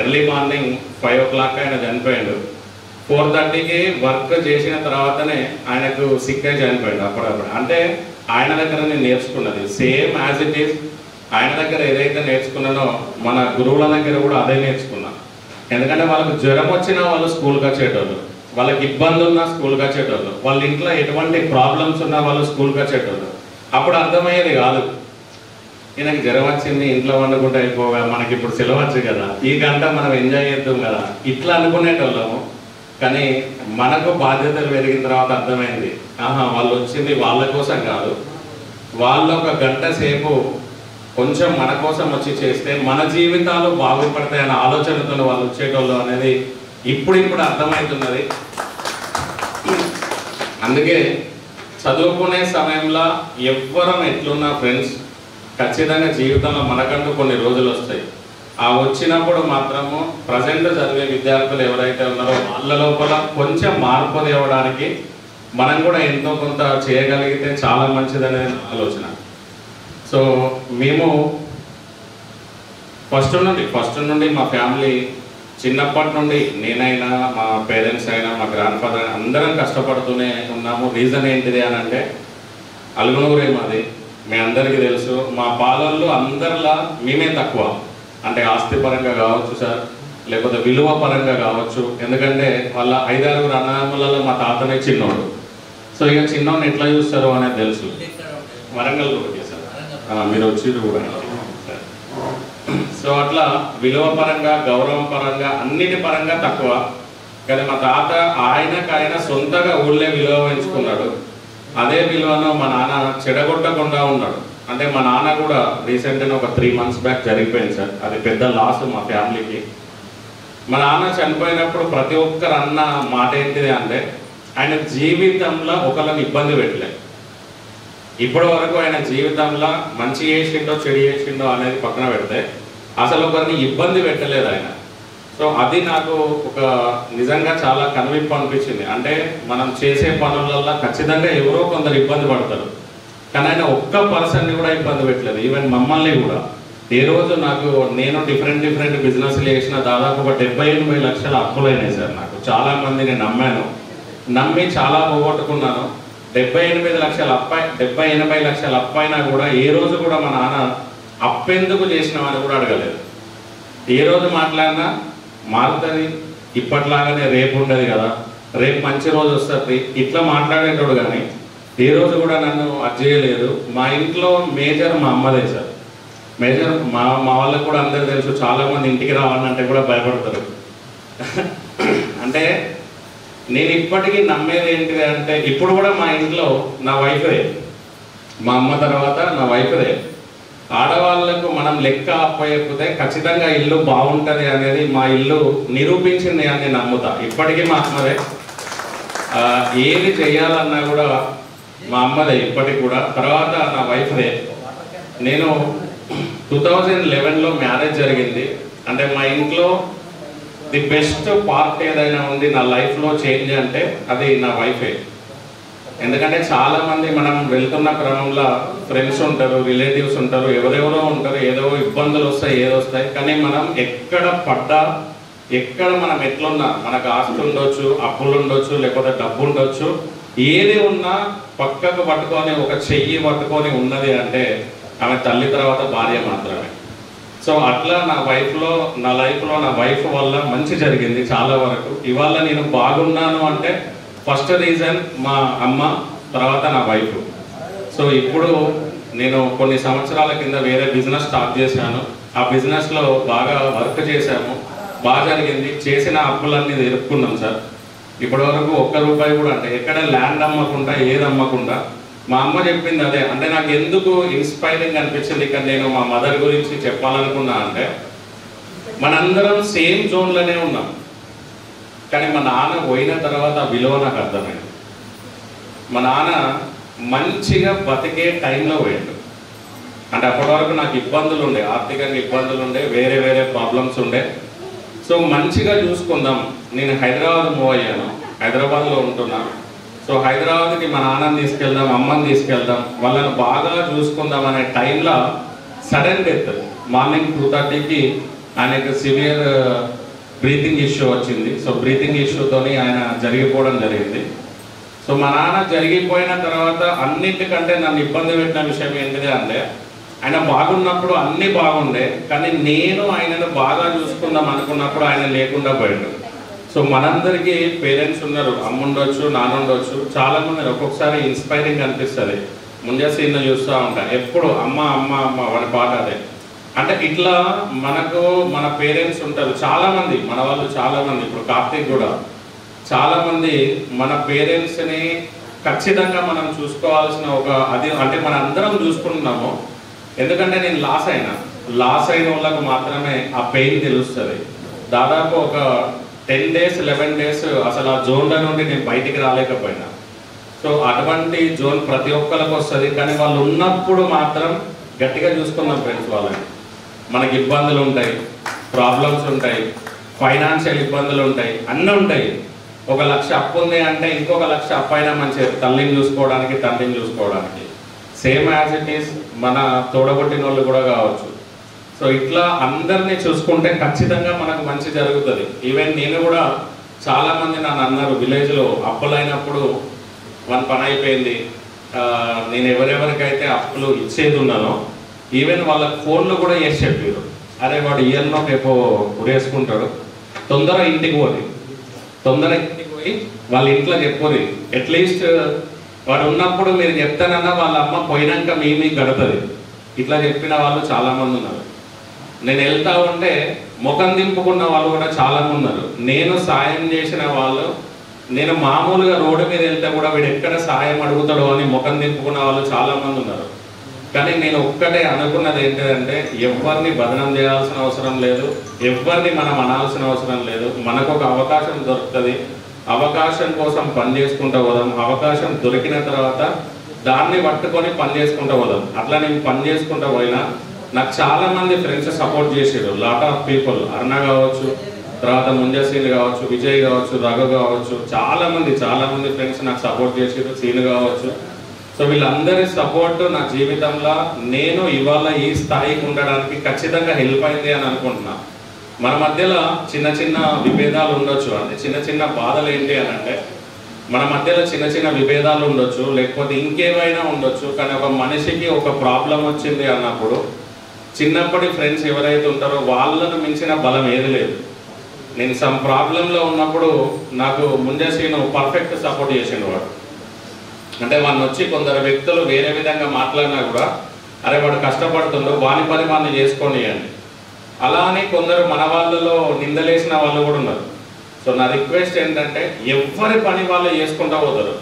ఎర్లీ మార్నింగ్ 5 o'clock ఆయన చనిపోయాడు. 4:30కి వర్క్ చేసిన తర్వాతనే ఆయనకు సిక్ అయి చనిపోయాడు అప్పుడప్పుడు. అంటే ఆయన దగ్గర నేను నేర్చుకున్నది సేమ్ యాజ్ ఇట్ ఈస్. ఆయన దగ్గర ఏదైతే నేర్చుకున్నానో మన గురువుల దగ్గర కూడా అదే నేర్చుకున్నా. ఎందుకంటే వాళ్ళకు జ్వరం వచ్చినా వాళ్ళు స్కూల్కి వచ్చేటోళ్ళు, వాళ్ళకి ఇబ్బంది ఉన్నా స్కూల్కి వచ్చేటోళ్ళు, వాళ్ళ ఇంట్లో ఎటువంటి ప్రాబ్లమ్స్ ఉన్నా వాళ్ళు స్కూల్కి వచ్చేటోళ్ళు. అప్పుడు అర్థమయ్యేది కాదు, ఈయనకి జ్వరం వచ్చింది ఇంట్లో వండుకుంటే అయిపోగా మనకి ఇప్పుడు సెలవు వచ్చు కదా, ఈ గంట మనం ఎంజాయ్ చేద్దాం కదా, ఇట్లా అనుకునేటోళ్ళము. కానీ మనకు బాధ్యతలు పెరిగిన తర్వాత అర్థమైంది, వాళ్ళు వచ్చింది వాళ్ళ కోసం కాదు, వాళ్ళు ఒక గంట సేపు కొంచెం మన కోసం వచ్చి చేస్తే మన జీవితాలు బాగుపడతాయన్న ఆలోచనతో వాళ్ళు వచ్చేటోళ్ళు అనేది ఇప్పుడు అర్థమవుతున్నది. అందుకే చదువుకునే సమయంలో ఎవ్వరం ఎట్లున్నా ఫ్రెండ్స్ ఖచ్చితంగా జీవితంలో మనకంటూ కొన్ని రోజులు వస్తాయి. ఆ వచ్చినప్పుడు మాత్రము ప్రజెంట్ చదివే విద్యార్థులు ఎవరైతే ఉన్నారో వాళ్ళ లోపల కొంచెం మార్పు తేవడానికి మనం కూడా ఎంతో కొంత చేయగలిగితే చాలా మంచిదనే ఆలోచన. సో మేము ఫస్ట్ నుండి మా ఫ్యామిలీ చిన్నప్పటి నుండి నేనైనా మా పేరెంట్స్ అయినా మా గ్రాండ్ ఫాదర్ అయినా అందరం కష్టపడుతూనే ఉన్నాము. రీజన్ ఏంటిది అని అంటే అలుగునూరే మాది, మీ అందరికీ తెలుసు. మా పాలనలో అందరిలా మేమే తక్కువ, అంటే ఆస్తి పరంగా కావచ్చు సార్, లేకపోతే విలువ పరంగా కావచ్చు. ఎందుకంటే వాళ్ళ 5-6 అన్నదమ్ములలో మా తాతనే చిన్నోడు. సో ఇక చిన్నోడిని ఎట్లా చూస్తారు అనేది తెలుసు. వరంగల్ కూడా సార్, మీరు వచ్చి కూడా. సో అట్లా విలువ పరంగా గౌరవం పరంగా అన్నిటి పరంగా తక్కువ. కానీ మా తాత ఆయన సొంతగా ఊళ్ళే విలువ పెంచుకున్నాడు. అదే విలువను మా నాన్న చెడగొట్టకుండా ఉన్నాడు. అంటే మా నాన్న కూడా రీసెంట్గా ఒక 3 months బ్యాక్ జరిగిపోయింది సార్, అది పెద్ద లాస్ మా ఫ్యామిలీకి. మా నాన్న చనిపోయినప్పుడు ప్రతి ఒక్కరు అన్న మాట ఏంటిది అంటే ఆయన జీవితంలో ఒకళ్ళని ఇబ్బంది పెట్టలేదు. ఇప్పటి వరకు ఆయన జీవితంలో మంచి చేసిండో చెడు చేసిండో అనేది పక్కన పెడితే అసలు ఒకరిని ఇబ్బంది పెట్టలేదు ఆయన. సో అది నాకు ఒక నిజంగా చాలా కనువిప్పు అనిపించింది. అంటే మనం చేసే పనులలో ఖచ్చితంగా ఎవరో కొందరు ఇబ్బంది పడతారు, కానీ ఆయన ఒక్క పర్సన్ని కూడా ఇబ్బంది పెట్టలేదు. ఈవెన్ మమ్మల్ని కూడా ఏ రోజు నేను డిఫరెంట్ బిజినెస్లు చేసిన దాదాపు ఒక 70-80 లక్షల అప్పులైనాయి సార్. నాకు చాలా మందిని నమ్మి చాలా పోగొట్టుకున్నాను. 70-80 లక్షల అప్పాయి 70-80 లక్షల అప్పైనా కూడా ఏ రోజు కూడా మా నాన్న అప్పెందుకు చేసినామని కూడా అడగలేదు. ఏ రోజు మాట్లాడినా మారుతుంది, ఇప్పట్లాగానే రేపు ఉండదు కదా, రేపు మంచి రోజు వస్తుంది, ఇట్లా మాట్లాడేటోడు. కానీ ఏ రోజు కూడా నన్ను అజ్జేయలేదు. మా ఇంట్లో మేజర్ మా అమ్మదే సార్. మేజర్ మా వాళ్ళకు కూడా అందరూ తెలుసు. చాలామంది ఇంటికి రావాలంటే కూడా భయపడతారు. అంటే నేను ఇప్పటికీ నమ్మేది ఏంటిది అంటే ఇప్పుడు కూడా మా ఇంట్లో నా వైఫే, మా అమ్మ తర్వాత నా వైఫే. ఆడవాళ్ళకు మనం లెక్క అప్పయిపోతే ఖచ్చితంగా ఇల్లు బాగుంటుంది అనేది మా ఇల్లు నిరూపించింది అని నేను నమ్ముతా. ఇప్పటికీ మా అమ్మదే. ఏది చేయాలన్నా కూడా మా అమ్మదే ఇప్పటికి కూడా. తర్వాత నా వైఫ్దే. నేను 2011లో మ్యారేజ్ జరిగింది. అంటే మా ఇంట్లో ది బెస్ట్ పార్ట్ ఏదైనా ఉంది నా లైఫ్లో చేంజ్ అంటే అది నా వైఫే. ఎందుకంటే చాలామంది మనం వెళ్తున్న క్రమంలో ఫ్రెండ్స్ ఉంటారు, రిలేటివ్స్ ఉంటారు, ఎవరెవరో ఉంటారు, ఏదో ఇబ్బందులు వస్తాయి, ఏదో వస్తాయి. కానీ మనం ఎక్కడ పడ్డా, ఎక్కడ మనం ఎట్లున్నా, మనకు ఆస్తులు ఉండొచ్చు, అప్పులు ఉండొచ్చు, లేకపోతే డబ్బు ఉండొచ్చు, ఏది ఉన్నా పక్కకు పట్టుకొని ఒక చెయ్యి పట్టుకొని ఉన్నది అంటే ఆమె తల్లి తర్వాత భార్య మాత్రమే. సో అట్లా నా లైఫ్లో నా వైఫ్ వల్ల మంచి జరిగింది చాలా వరకు. ఇవాళ నేను బాగున్నాను అంటే ఫస్ట్ రీజన్ మా అమ్మ, తర్వాత నా వైఫ్. సో ఇప్పుడు నేను కొన్ని సంవత్సరాల కింద వేరే బిజినెస్ స్టార్ట్ చేశాను. ఆ బిజినెస్లో బాగా వర్క్ చేశాము, బాగా జరిగింది. చేసిన అప్పులన్నీ తీర్చుకున్నాం సార్. ఇప్పటివరకు ₹1 కూడా అంటే ఎక్కడ ల్యాండ్ అమ్మకుండా, ఏది అమ్మకుండా. మా అమ్మ చెప్పింది అదే. అంటే నాకు ఎందుకు ఇన్స్పైరింగ్ అనిపించింది ఇక్కడ నేను మా మదర్ గురించి చెప్పాలనుకున్నా అంటే, మనందరం సేమ్ జోన్లోనే ఉన్నాం. కానీ మా నాన్న పోయిన తర్వాత ఆ విలువ నాకు అర్థమైంది. మా నాన్న మంచిగా బతికే టైంలో పోయాడు. అంటే అప్పటి వరకు నాకు ఇబ్బందులు ఉండే, ఆర్థికంగా ఇబ్బందులు ఉండే, వేరే వేరే ప్రాబ్లమ్స్ ఉండే. సో మంచిగా చూసుకుందాం. నేను హైదరాబాద్ మూవ్ అయ్యాను, హైదరాబాద్లో ఉంటున్నాను. సో హైదరాబాద్కి మా నాన్నని తీసుకెళ్దాం, అమ్మని తీసుకెళ్దాం, వాళ్ళని బాగా చూసుకుందాం అనే టైంలో సడన్ డెత్. మార్నింగ్ 2:30కి ఆయనకు సివియర్ బ్రీతింగ్ ఇష్యూ వచ్చింది. సో బ్రీతింగ్ ఇష్యూతోని ఆయన జరిగిపోవడం జరిగింది. సో మా నాన్న జరిగిపోయిన తర్వాత అన్నింటికంటే నన్ను ఇబ్బంది పెట్టిన విషయం ఏంటిది అంటే, ఆయన బాగున్నప్పుడు అన్నీ బాగుండే, కానీ నేను ఆయనను బాగా చూసుకుందాం అనుకున్నప్పుడు ఆయన లేకుండా పోయాడు. సో మనందరికీ పేరెంట్స్ ఉన్నారు, అమ్మ ఉండొచ్చు, నాన్న ఉండొచ్చు, చాలామంది ఒక్కొక్కసారి ఇన్స్పైరింగ్ అనిపిస్తుంది. ముందే సీన్ చూస్తూ ఉంటాను ఎప్పుడు అమ్మ అమ్మ అమ్మ వాడి పాట అదే. అంటే ఇట్లా మనకు మన పేరెంట్స్ ఉంటారు చాలామంది, మన వాళ్ళు చాలామంది. ఇప్పుడు కార్తీక్ కూడా చాలామంది మన పేరెంట్స్ని ఖచ్చితంగా మనం చూసుకోవాల్సిన ఒక అది అంటే మన అందరం చూసుకుంటున్నాము. ఎందుకంటే నేను లాస్ అయిన వాళ్ళకు మాత్రమే ఆ పెయిన్ తెలుస్తుంది. దాదాపు ఒక 10 days 11 days అసలు ఆ జోన్ల నుండి నేను బయటికి రాలేకపోయినా. సో అటువంటి జోన్ ప్రతి ఒక్కరికి వస్తుంది. కానీ వాళ్ళు ఉన్నప్పుడు మాత్రం గట్టిగా చూసుకుందాం ఫ్రెండ్స్. వాళ్ళని మనకి ఇబ్బందులు ఉంటాయి, ప్రాబ్లమ్స్ ఉంటాయి, ఫైనాన్షియల్ ఇబ్బందులు ఉంటాయి, అన్నీ ఉంటాయి. 1 లక్ష అప్పు ఉంది అంటే ఇంకొక 1 లక్ష అప్పు అయినా మంచిది, తల్లిని చూసుకోవడానికి, తండ్రిని చూసుకోవడానికి. సేమ్ యాజ్ ఇట్ ఈస్ మన తోడగొట్టిన వాళ్ళు కూడా కావచ్చు. సో ఇట్లా అందరినీ చూసుకుంటే ఖచ్చితంగా మనకు మంచి జరుగుతుంది. ఈవెన్ నేను కూడా చాలామంది నన్ను అన్నారు, విలేజ్లో అప్పులైనప్పుడు మన పని అయిపోయింది, నేను ఎవరెవరికైతే అప్పులు ఇచ్చేది ఉన్నానో ఈవెన్ వాళ్ళకి ఫోన్లు కూడా వేసి చెప్పారు, అరే వాడు ఇయర్లో రేపు ఉరేసుకుంటాడు, తొందర ఇంటికి పోయి వాళ్ళ ఇంట్లో చెప్పరు. అట్లీస్ట్ వాడు ఉన్నప్పుడు మీరు చెప్తానన్నా వాళ్ళ అమ్మ పోయినాక మీ గడుతుంది. ఇట్లా చెప్పిన వాళ్ళు చాలామంది ఉన్నారు. నేను వెళ్తా ఉంటే ముఖం దింపుకున్న వాళ్ళు కూడా చాలామంది ఉన్నారు. నేను సాయం చేసిన వాళ్ళు, నేను మామూలుగా రోడ్డు మీద వెళ్తే కూడా వీడు ఎక్కడ సాయం అడుగుతాడో అని ముఖం దింపుకున్న వాళ్ళు చాలామంది ఉన్నారు. కానీ నేను ఒక్కటే అనుకున్నది ఏంటంటే, ఎవరిని బదనం చేయాల్సిన అవసరం లేదు, ఎవరిని మనం అనాల్సిన అవసరం లేదు. మనకు ఒక అవకాశం దొరుకుతుంది, అవకాశం కోసం పని చేసుకుంటూ పోదాం. అవకాశం దొరికిన తర్వాత దాన్ని పట్టుకొని పని చేసుకుంటూ పోదాం. అట్లా నేను పని చేసుకుంటూ పోయినా నాకు చాలామంది ఫ్రెండ్స్ సపోర్ట్ చేసారు. లాట్ ఆఫ్ పీపుల్, అరుణ కావచ్చు, తర్వాత ముంజసీన్ కావచ్చు, విజయ్ కావచ్చు, రఘు కావచ్చు, చాలామంది ఫ్రెండ్స్ నాకు సపోర్ట్ చేసారు, సీన్ కావచ్చు. సో వీళ్ళందరి సపోర్ట్ నా జీవితంలో నేను ఇవాళ ఈ స్థాయికి ఉండడానికి ఖచ్చితంగా హెల్ప్ అయింది అని అనుకుంటున్నా. మన మధ్యలో చిన్న చిన్న విభేదాలు ఉండొచ్చు, అంటే చిన్న చిన్న బాధలు ఏంటి అని అంటే, మన మధ్యలో చిన్న చిన్న విభేదాలు ఉండొచ్చు, లేకపోతే ఇంకేమైనా ఉండొచ్చు. కానీ ఒక మనిషికి ఒక ప్రాబ్లం వచ్చింది అన్నప్పుడు చిన్నప్పటి ఫ్రెండ్స్ ఎవరైతే ఉంటారో వాళ్ళను మించిన బలం ఏది లేదు. నేను సమ్ ప్రాబ్లంలో ఉన్నప్పుడు నాకు ముంజసీను పర్ఫెక్ట్ సపోర్ట్ చేసిండు. వాడు అంటే వాడిని వచ్చి కొందరు వ్యక్తులు వేరే విధంగా మాట్లాడినా కూడా, అరే వాడు కష్టపడుతుండో వాని పని వాడిని చేసుకోండి అని. అలా అని కొందరు మన వాళ్ళలో నిందలేసిన వాళ్ళు కూడా ఉన్నారు. సో నా రిక్వెస్ట్ ఏంటంటే, ఎవరి పని వాళ్ళు చేసుకుంటూ పోతారు.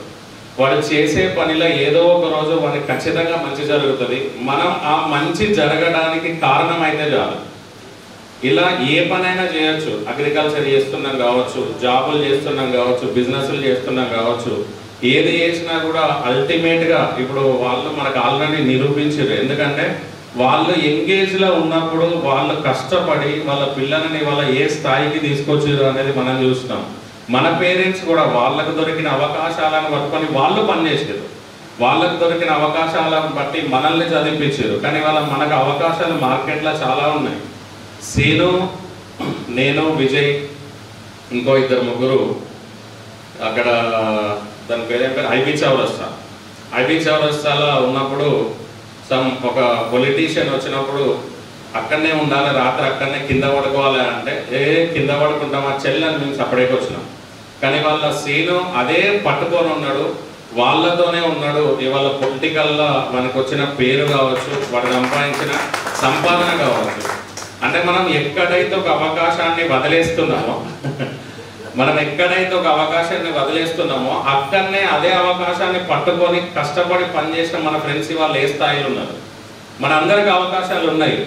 వాడు చేసే పనిలో ఏదో ఒక రోజు వాడికి ఖచ్చితంగా మంచి జరుగుతుంది. మనం ఆ మంచి జరగడానికి కారణం అయితే చాలు. ఇలా ఏ పనైనా చేయొచ్చు. అగ్రికల్చర్ చేస్తున్నాం కావచ్చు, జాబులు చేస్తున్నాం కావచ్చు, బిజినెస్లు చేస్తున్నాం కావచ్చు, ఏది చేసినా కూడా అల్టిమేట్గా ఇప్పుడు వాళ్ళు మనకు ఆల్రెడీ నిరూపించారు. ఎందుకంటే వాళ్ళు ఎంగేజ్లో ఉన్నప్పుడు వాళ్ళు కష్టపడి వాళ్ళ పిల్లలని వాళ్ళ ఏ స్థాయికి తీసుకొచ్చారు అనేది మనం చూస్తున్నాం. మన పేరెంట్స్ కూడా వాళ్ళకు దొరికిన అవకాశాలను పట్టుకొని వాళ్ళు పనిచేసారు, వాళ్ళకు దొరికిన అవకాశాలను బట్టి మనల్ని చదివించారు. కానీ వాళ్ళ మనకు అవకాశాలు మార్కెట్లో చాలా ఉన్నాయి. సీను, నేను, విజయ్, ఇంకో ఇద్దరు ముగ్గురు అక్కడ దాని పేరేం పేరు ఐబీ చౌరస్తాలో ఉన్నప్పుడు ఒక పొలిటీషియన్ వచ్చినప్పుడు అక్కడనే ఉండాలి, రాత్రి అక్కడనే కింద పడుకోవాలి అంటే కింద పడుకుంటామా చెల్లని మేము సపరేట్గా వచ్చినాం. కానీ వాళ్ళ సీను అదే పట్టుకొని ఉన్నాడు, వాళ్ళతోనే ఉన్నాడు. ఇవాళ పొలిటికల్గా మనకు వచ్చిన పేరు కావచ్చు, వాడు సంపాదించిన సంపాదన కావచ్చు. అంటే మనం ఎక్కడైతే ఒక అవకాశాన్ని వదిలేస్తున్నామో అక్కడనే అదే అవకాశాన్ని పట్టుకొని కష్టపడి పనిచేసిన మన ఫ్రెండ్స్ వాళ్ళు ఏ స్థాయిలో ఉన్నారు. మన అందరికి అవకాశాలు ఉన్నాయి,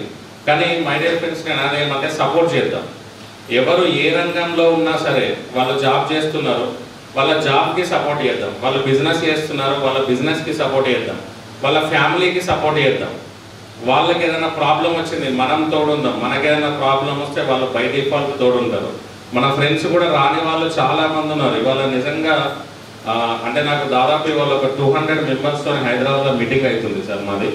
కానీ మై డియర్ ఫ్రెండ్స్ నేను అదేమంటే సపోర్ట్ చేద్దాం. ఎవరు ఏ రంగంలో ఉన్నా సరే వాళ్ళు జాబ్ చేస్తున్నారు, వాళ్ళ జాబ్కి సపోర్ట్ చేద్దాం. వాళ్ళు బిజినెస్ చేస్తున్నారు, వాళ్ళ బిజినెస్కి సపోర్ట్ చేద్దాం. వాళ్ళ ఫ్యామిలీకి సపోర్ట్ చేద్దాం. వాళ్ళకి ఏదైనా ప్రాబ్లం వచ్చింది మనం తోడుందాం, మనకి ఏదైనా ప్రాబ్లం వస్తే వాళ్ళు బై డిఫాల్ట్ తోడుంటారు. మన ఫ్రెండ్స్ కూడా రాని వాళ్ళు చాలా మంది ఉన్నారు. ఇవాళ నిజంగా అంటే నాకు దాదాపు ఇవాళ ఒక 200 మెంబర్స్తో హైదరాబాద్లో మీటింగ్ అవుతుంది సార్ మాది.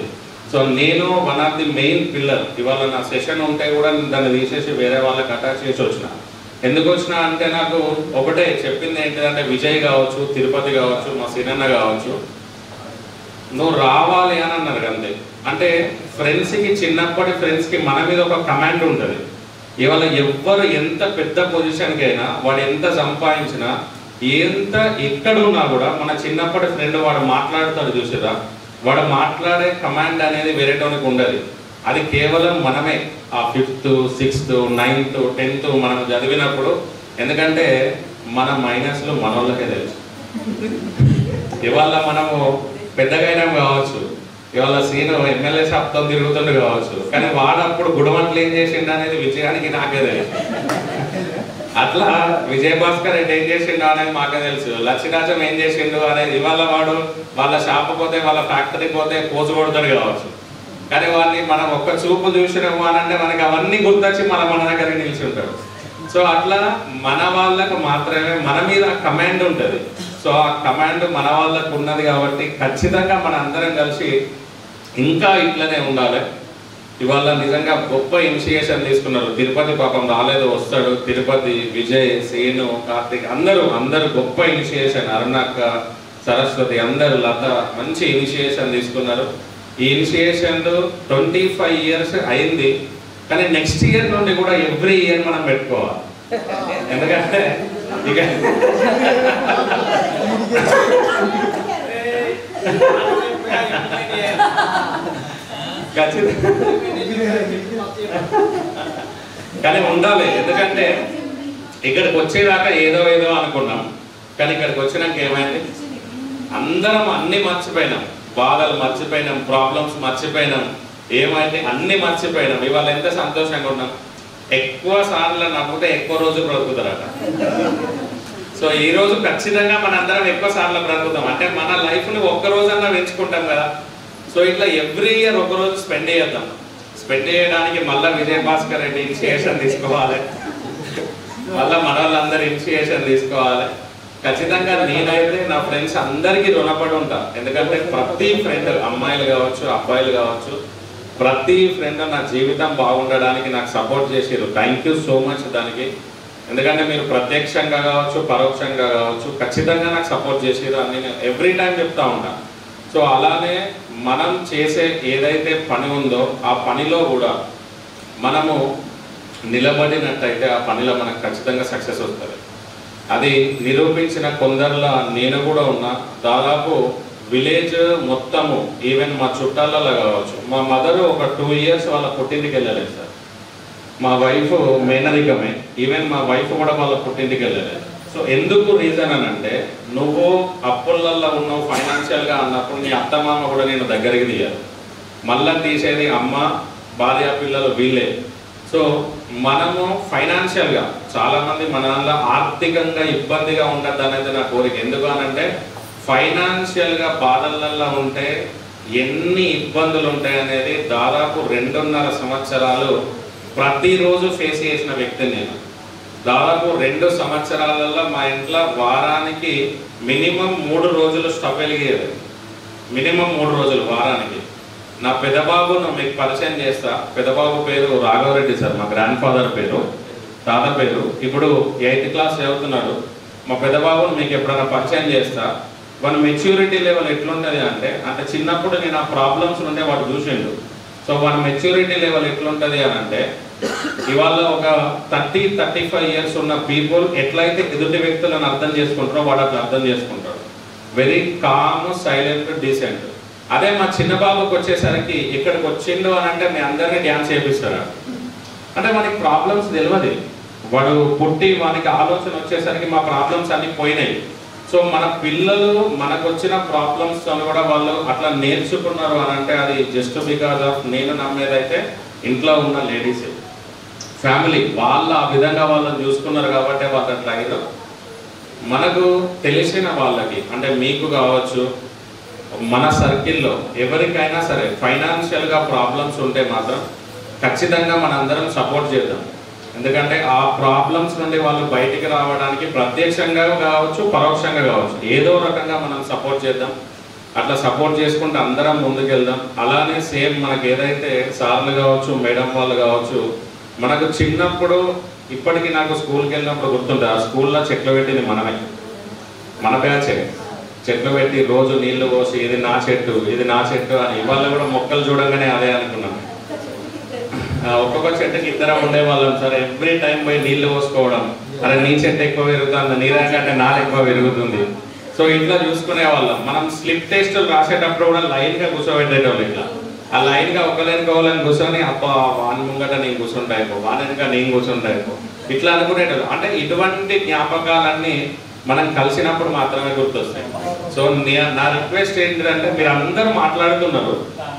సో నేను one of the main pillar. ఇవాళ నా సెషన్ ఉంటే కూడా నేను దాన్ని తీసేసి వేరే వాళ్ళకి అటాచ్ చేసి వచ్చిన. ఎందుకు వచ్చినా అంటే నాకు ఒకటే చెప్పింది ఏంటిదంటే విజయ్ కావచ్చు, తిరుపతి కావచ్చు, మా సినన్న కావచ్చు, నువ్వు రావాలి అని అన్నారు అంతే. అంటే ఫ్రెండ్స్కి చిన్నప్పటి ఫ్రెండ్స్కి మన మీద ఒక కమాండ్ ఉంటుంది. ఇవాళ ఎవ్వరు ఎంత పెద్ద పొజిషన్కి అయినా వాడు ఎంత సంపాదించినా ఎంత ఎక్కడున్నా కూడా మన చిన్నప్పటి ఫ్రెండ్ వాడు మాట్లాడుతాడు చూసిరా, వాడు మాట్లాడే కమాండ్ అనేది వేరేటోనికి ఉండదు. అది కేవలం మనమే ఆ 5th, 6th, 9th, 10th మనం చదివినప్పుడు. ఎందుకంటే మన మైనస్లు మన వాళ్ళకే తెలుసు. ఇవాళ మనము పెద్దగైనా కావచ్చు, ఇవాళ సీను ఎమ్మెల్యే షాప్తో తిరుగుతుండే కావచ్చు, కానీ వాడప్పుడు గుడమంట్లు ఏం చేసిండు అనేది విజయానికి నాకే తెలుసు. అట్లా విజయభాస్కర్ రెడ్డి ఏం చేసిండు అనేది మాకే తెలుసు. లక్ష్మీరాజం ఏం చేసిండు అనేది ఇవాళ వాడు వాళ్ళ షాప్ పోతే వాళ్ళ ఫ్యాక్టరీ పోతే పోజు కొడతాడు కావచ్చు, కానీ వాడిని మనం ఒక్క చూపు చూసినాము అని అంటే మనకి అవన్నీ గుర్తొచ్చి మన దగ్గరికి నిలిచి. సో అట్లా మన వాళ్ళకు మాత్రమే మన మీద కమాండ్ ఉంటుంది. సో ఆ కమాండ్ మన వాళ్ళకు ఉన్నది కాబట్టి ఖచ్చితంగా మన అందరం కలిసి ఇంకా ఇట్లనే ఉండాలి. ఇవాళ నిజంగా గొప్ప ఇనిషియేషన్ తీసుకున్నారు. తిరుపతి పాపం రాలేదు, వస్తాడు. తిరుపతి, విజయ్, సీను, కార్తిక్ అందరూ గొప్ప ఇనిషియేషన్. అరుణక్క, సరస్వతి అందరూ, లత మంచి ఇనిషియేషన్ తీసుకున్నారు. ఈ ఇనిషియేషన్ 25 years అయింది, కానీ నెక్స్ట్ ఇయర్ నుండి కూడా ఎవ్రీ ఇయర్ మనం పెట్టుకోవాలి. ఎందుకంటే ఇక కానీ ఉండాలి. ఎందుకంటే ఇక్కడికి వచ్చేదాకా ఏదో అనుకున్నాం, కానీ ఇక్కడికి వచ్చినాక ఏమైంది, అందరం అన్ని మర్చిపోయినాం. బాధలు మర్చిపోయినాం, ప్రాబ్లమ్స్ మర్చిపోయినాం, ఏమైంది అన్ని మర్చిపోయినాం. ఇవాళ ఎంత సంతోషంగా ఉన్నాం. ఎక్కువ సార్లు నవ్వుతే ఎక్కువ రోజులు బ్రతుకుతారట. సో ఈ రోజు ఖచ్చితంగా మనందరం ఎక్కువ సార్లు బ్రతుకుతాం. అంటే మన లైఫ్ని ఒక్కరోజన్నా పెంచుకుంటాం కదా. సో ఇట్లా ఎవ్రీ ఇయర్ ఒకరోజు స్పెండ్ చేద్దాం. స్పెండ్ చేయడానికి మళ్ళీ విజయభాస్కర్ రెడ్డి ఇనిషియేషన్ తీసుకోవాలి, మళ్ళీ మన వాళ్ళందరూ ఇనిషియేషన్ తీసుకోవాలి. ఖచ్చితంగా నేనైతే నా ఫ్రెండ్స్ అందరికీ రుణపడి ఉంటా. ఎందుకంటే ప్రతి ఫ్రెండ్, అమ్మాయిలు కావచ్చు, అబ్బాయిలు కావచ్చు, ప్రతి ఫ్రెండ్ నా జీవితం బాగుండడానికి నాకు సపోర్ట్ చేసారు. థ్యాంక్ యూ సో మచ్ దానికి. ఎందుకంటే మీరు ప్రత్యక్షంగా కావచ్చు, పరోక్షంగా కావచ్చు, ఖచ్చితంగా నాకు సపోర్ట్ చేసారు అని నేను ఎవ్రీ టైం చెప్తా ఉంటా. సో అలానే మనం చేసే ఏదైతే పని ఉందో ఆ పనిలో కూడా మనము నిలబడినట్టయితే ఆ పనిలో మనకు ఖచ్చితంగా సక్సెస్ వస్తుంది. అది నిరూపించిన కొందరిలో నేను కూడా ఉన్నా. దాదాపు విలేజ్ మొత్తము, ఈవెన్ మా చుట్టాలలో కావచ్చు, మా మదరు ఒక 2 years వాళ్ళ పుట్టింటికి వెళ్ళలేదు సార్. మా వైఫ్ మేనరికమే, ఈవెన్ మా వైఫ్ కూడా వాళ్ళ పుట్టింటికి వెళ్ళలేదు. సో ఎందుకు రీజన్ అని అంటే, నువ్వు అప్పులలో ఉన్నావు ఫైనాన్షియల్గా అన్నప్పుడు నీ అత్తమామ కూడా నేను దగ్గరికి తీయాలి. మళ్ళీ తీసేది అమ్మ, భార్య, పిల్లలు వీళ్ళే. సో మనము ఫైనాన్షియల్గా చాలామంది మన దాంట్లో ఆర్థికంగా ఇబ్బందిగా ఉండద్దు అనేది నా కోరిక. ఎందుకు అనంటే ఫైనాన్షియల్గా బాధలలో ఉంటే ఎన్ని ఇబ్బందులు ఉంటాయనేది దాదాపు 2.5 సంవత్సరాలు ప్రతిరోజు ఫేస్ చేసిన వ్యక్తిని నేను. దాదాపు 2 సంవత్సరాలలో మా ఇంట్లో వారానికి మినిమం 3 రోజులు స్టవ్ వెలిగేది. మినిమం 3 రోజులు వారానికి. నా పెద్దబాబును మీకు పరిచయం చేస్తా. పెద్దబాబు పేరు రాఘవరెడ్డి సార్, మా గ్రాండ్ ఫాదర్ పేరు, తాత పేరు. ఇప్పుడు 8th క్లాస్ చదువుతున్నాడు. మా పెద్దబాబును మీకు ఎప్పుడైనా పరిచయం చేస్తా. మన మెచ్యూరిటీ లెవెల్ ఎట్లుంటుంది అంటే చిన్నప్పుడు నేను ఆ ప్రాబ్లమ్స్ ఉండే వాడు చూసిండు. సో మన మెచ్యూరిటీ లెవెల్ ఎట్లుంటుంది అని అంటే ఇవాళ ఒక 30-35 ఇయర్స్ ఉన్న పీపుల్ ఎట్లయితే ఎదుటి వ్యక్తులను అర్థం చేసుకుంటారో వాడు అట్లా అర్థం చేసుకుంటాడు. Very calm, silent, decent. అదే మా చిన్న బాబుకి వచ్చేసరికి ఇక్కడికి వచ్చిండు అని అంటే మీ అందరినీ డ్యాన్స్ చేపిస్తాడు. అంటే మనకి ప్రాబ్లమ్స్ తెలియదు. వాడు పుట్టి వానికి ఆలోచన వచ్చేసరికి మా ప్రాబ్లమ్స్ అన్నీ పోయినాయి. సో మన పిల్లలు మనకు వచ్చిన ప్రాబ్లమ్స్ కూడా వాళ్ళు అట్లా నేర్చుకున్నారు అని అంటే అది జస్ట్ బికాజ్ ఆఫ్ నేను నమ్మేదైతే ఇంట్లో ఉన్న లేడీస్ ఫ్యామిలీ వాళ్ళు ఆ విధంగా వాళ్ళని చూసుకున్నారు కాబట్టి వాళ్ళు అట్లా అయ్యారు. మనకు తెలిసిన వాళ్ళకి అంటే మీకు కావచ్చు, మన సర్కిల్లో ఎవరికైనా సరే ఫైనాన్షియల్గా ప్రాబ్లమ్స్ ఉంటే మాత్రం ఖచ్చితంగా మనందరం సపోర్ట్ చేద్దాం. ఎందుకంటే ఆ ప్రాబ్లమ్స్ నుండి వాళ్ళు బయటికి రావడానికి ప్రత్యక్షంగా కావచ్చు, పరోక్షంగా కావచ్చు, ఏదో రకంగా మనం సపోర్ట్ చేద్దాం. అట్లా సపోర్ట్ చేసుకుంటూ అందరం ముందుకెళ్దాం. అలానే సేమ్ మనకు ఏదైతే సార్లు కావచ్చు, మేడం వాళ్ళు కావచ్చు, మనకు చిన్నప్పుడు ఇప్పటికీ నాకు స్కూల్కి వెళ్ళినప్పుడు గుర్తుంటుంది. ఆ స్కూల్లో చెట్లు పెట్టింది మనమే, మన బ్యాచే. చెట్లు పెట్టి రోజు నీళ్లు పోసి ఇది నా చెట్టు, ఇది నా చెట్టు అని. ఇవాళ కూడా మొక్కలు చూడంగానే అదే అనుకున్నాను. ఒక్కొక్క చెట్టుకి 2 ఉండేవాళ్ళం సార్. ఎవ్రీ టైం పోయి నీళ్లు పోసుకోవడం. అరే నీ చెట్టు ఎక్కువ పెరుగుతుంది, నీ దానికంటే నాది ఎక్కువ పెరుగుతుంది. సో ఇట్లా చూసుకునే వాళ్ళం. మనం స్లిప్ టెస్టులు రాసేటప్పుడు కూడా లైన్గా కూర్చోబెట్టేటోళ్ళు. ఇట్లా ఆ లైన్గా ఒకళ్ళని కూర్చొని అబ్బా వాని ముంగట నేను కూర్చుంటాయిపో, వాని వెనుక నేను కూర్చుంటాయిపో, ఇట్లా అనుకునేటోళ్ళు. అంటే ఇటువంటి జ్ఞాపకాలన్నీ మనం కలిసినప్పుడు మాత్రమే గుర్తొస్తాయి. సో నా రిక్వెస్ట్ ఏంటంటే మీరు అందరూ మాట్లాడుతున్నారు,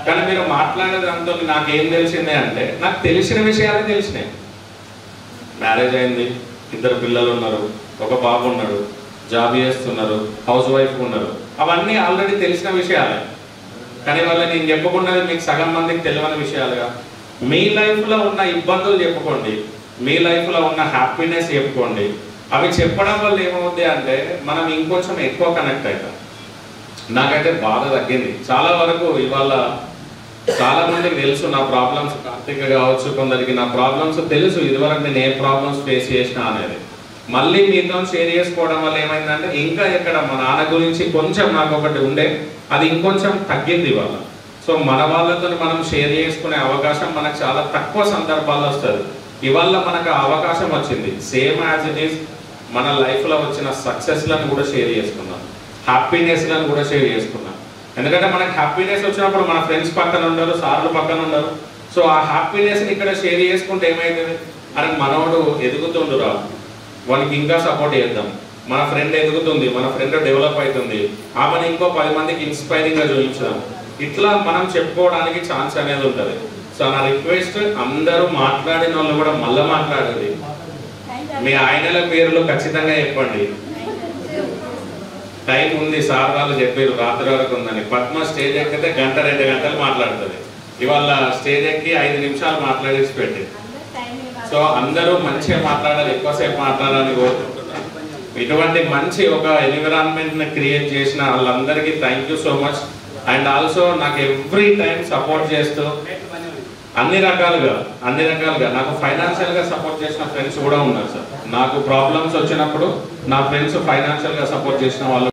కానీ మీరు మాట్లాడేదంతా నాకేం తెలిసిందే అంటే నాకు తెలిసిన విషయాలే తెలిసినాయి. మ్యారేజ్ అయింది, 2 పిల్లలు ఉన్నారు, ఒక బాబు ఉన్నాడు, జాబ్ చేస్తున్నారు, హౌస్ వైఫ్ ఉన్నారు. అవన్నీ ఆల్రెడీ తెలిసిన విషయాలే. కానీ వాళ్ళ నేను చెప్పుకున్నది మీకు సగం మందికి తెలియని విషయాలుగా. మీ లైఫ్లో ఉన్న ఇబ్బందులు చెప్పుకోండి, మీ లైఫ్లో ఉన్న హ్యాపీనెస్ చెప్పుకోండి. అవి చెప్పడం వల్ల ఏమవుతుంది అంటే మనం ఇంకొంచెం ఎక్కువ కనెక్ట్ అవుతాం. నాకైతే బాధ తగ్గింది చాలా వరకు. ఇవాళ చాలా మందికి తెలుసు నా ప్రాబ్లమ్స్, కార్తీక కావచ్చు, కొందరికి నా ప్రాబ్లమ్స్ తెలుసు, ఇదివరకు నేను ఏ ప్రాబ్లమ్స్ ఫేస్ చేసినా అనేది. మళ్ళీ మీతో షేర్ చేసుకోవడం వల్ల ఏమైందంటే ఇంకా ఇక్కడ మా నాన్న గురించి కొంచెం నాకు ఒకటి ఉండే, అది ఇంకొంచెం తగ్గింది ఇవాళ. సో మన వాళ్ళతో మనం షేర్ చేసుకునే అవకాశం మనకు చాలా తక్కువ సందర్భాల్లో వస్తుంది. ఇవాళ మనకు అవకాశం వచ్చింది. సేమ్ యాజ్ ఇట్ ఈస్ మన లైఫ్లో వచ్చిన సక్సెస్లను కూడా షేర్ చేసుకున్నాం, హ్యాపీనెస్లను కూడా షేర్ చేసుకున్నాం. ఎందుకంటే మనకు హ్యాపీనెస్ వచ్చినప్పుడు మన ఫ్రెండ్స్ పక్కన ఉండరు, సార్లు పక్కన ఉండరు. సో ఆ హ్యాపీనెస్ని ఇక్కడ షేర్ చేసుకుంటే ఏమవుతుంది అని మనోడు ఎదుగుతుండు రా, వానికి ఇంకా సపోర్ట్ చేద్దాం. మన ఫ్రెండ్ ఎదుగుతుంది, మన ఫ్రెండ్ డెవలప్ అవుతుంది, ఆమెను ఇంకో 10 మందికి ఇన్స్పైరింగ్గా చూపించడం. ఇట్లా మనం చెప్పుకోవడానికి ఛాన్స్ అనేది ఉంటుంది. సో నా రిక్వెస్ట్ అందరూ మాట్లాడిన వాళ్ళు కూడా మళ్ళీ మాట్లాడండి. మీ ఆయనల పేర్లు ఖచ్చితంగా చెప్పండి. టైం ఉంది, సార్ వాళ్ళు చెప్పారు రాత్రి వరకు ఉందని. పద్మ స్టేజ్ ఎక్కితే 1-2 గంటలు మాట్లాడుతుంది. ఇవాళ స్టేజ్ ఎక్కి 5 నిమిషాలు మాట్లాడేసి పెట్టి. సో అందరూ మంచిగా మాట్లాడాలి, ఎక్కువసేపు మాట్లాడాలని కోరుకుంటున్నాను. ఇటువంటి మంచి ఒక ఎన్విరాన్మెంట్ని క్రియేట్ చేసిన వాళ్ళందరికీ thank you so much. And also నాకు ఎవ్రీ టైం సపోర్ట్ చేస్తూ అన్ని రకాలుగా నాకు ఫైనాన్షియల్గా సపోర్ట్ చేసిన ఫ్రెండ్స్ కూడా ఉన్నారు సార్. నాకు ప్రాబ్లమ్స్ వచ్చినప్పుడు నా ఫ్రెండ్స్ ఫైనాన్షియల్గా సపోర్ట్ చేసిన వాళ్ళు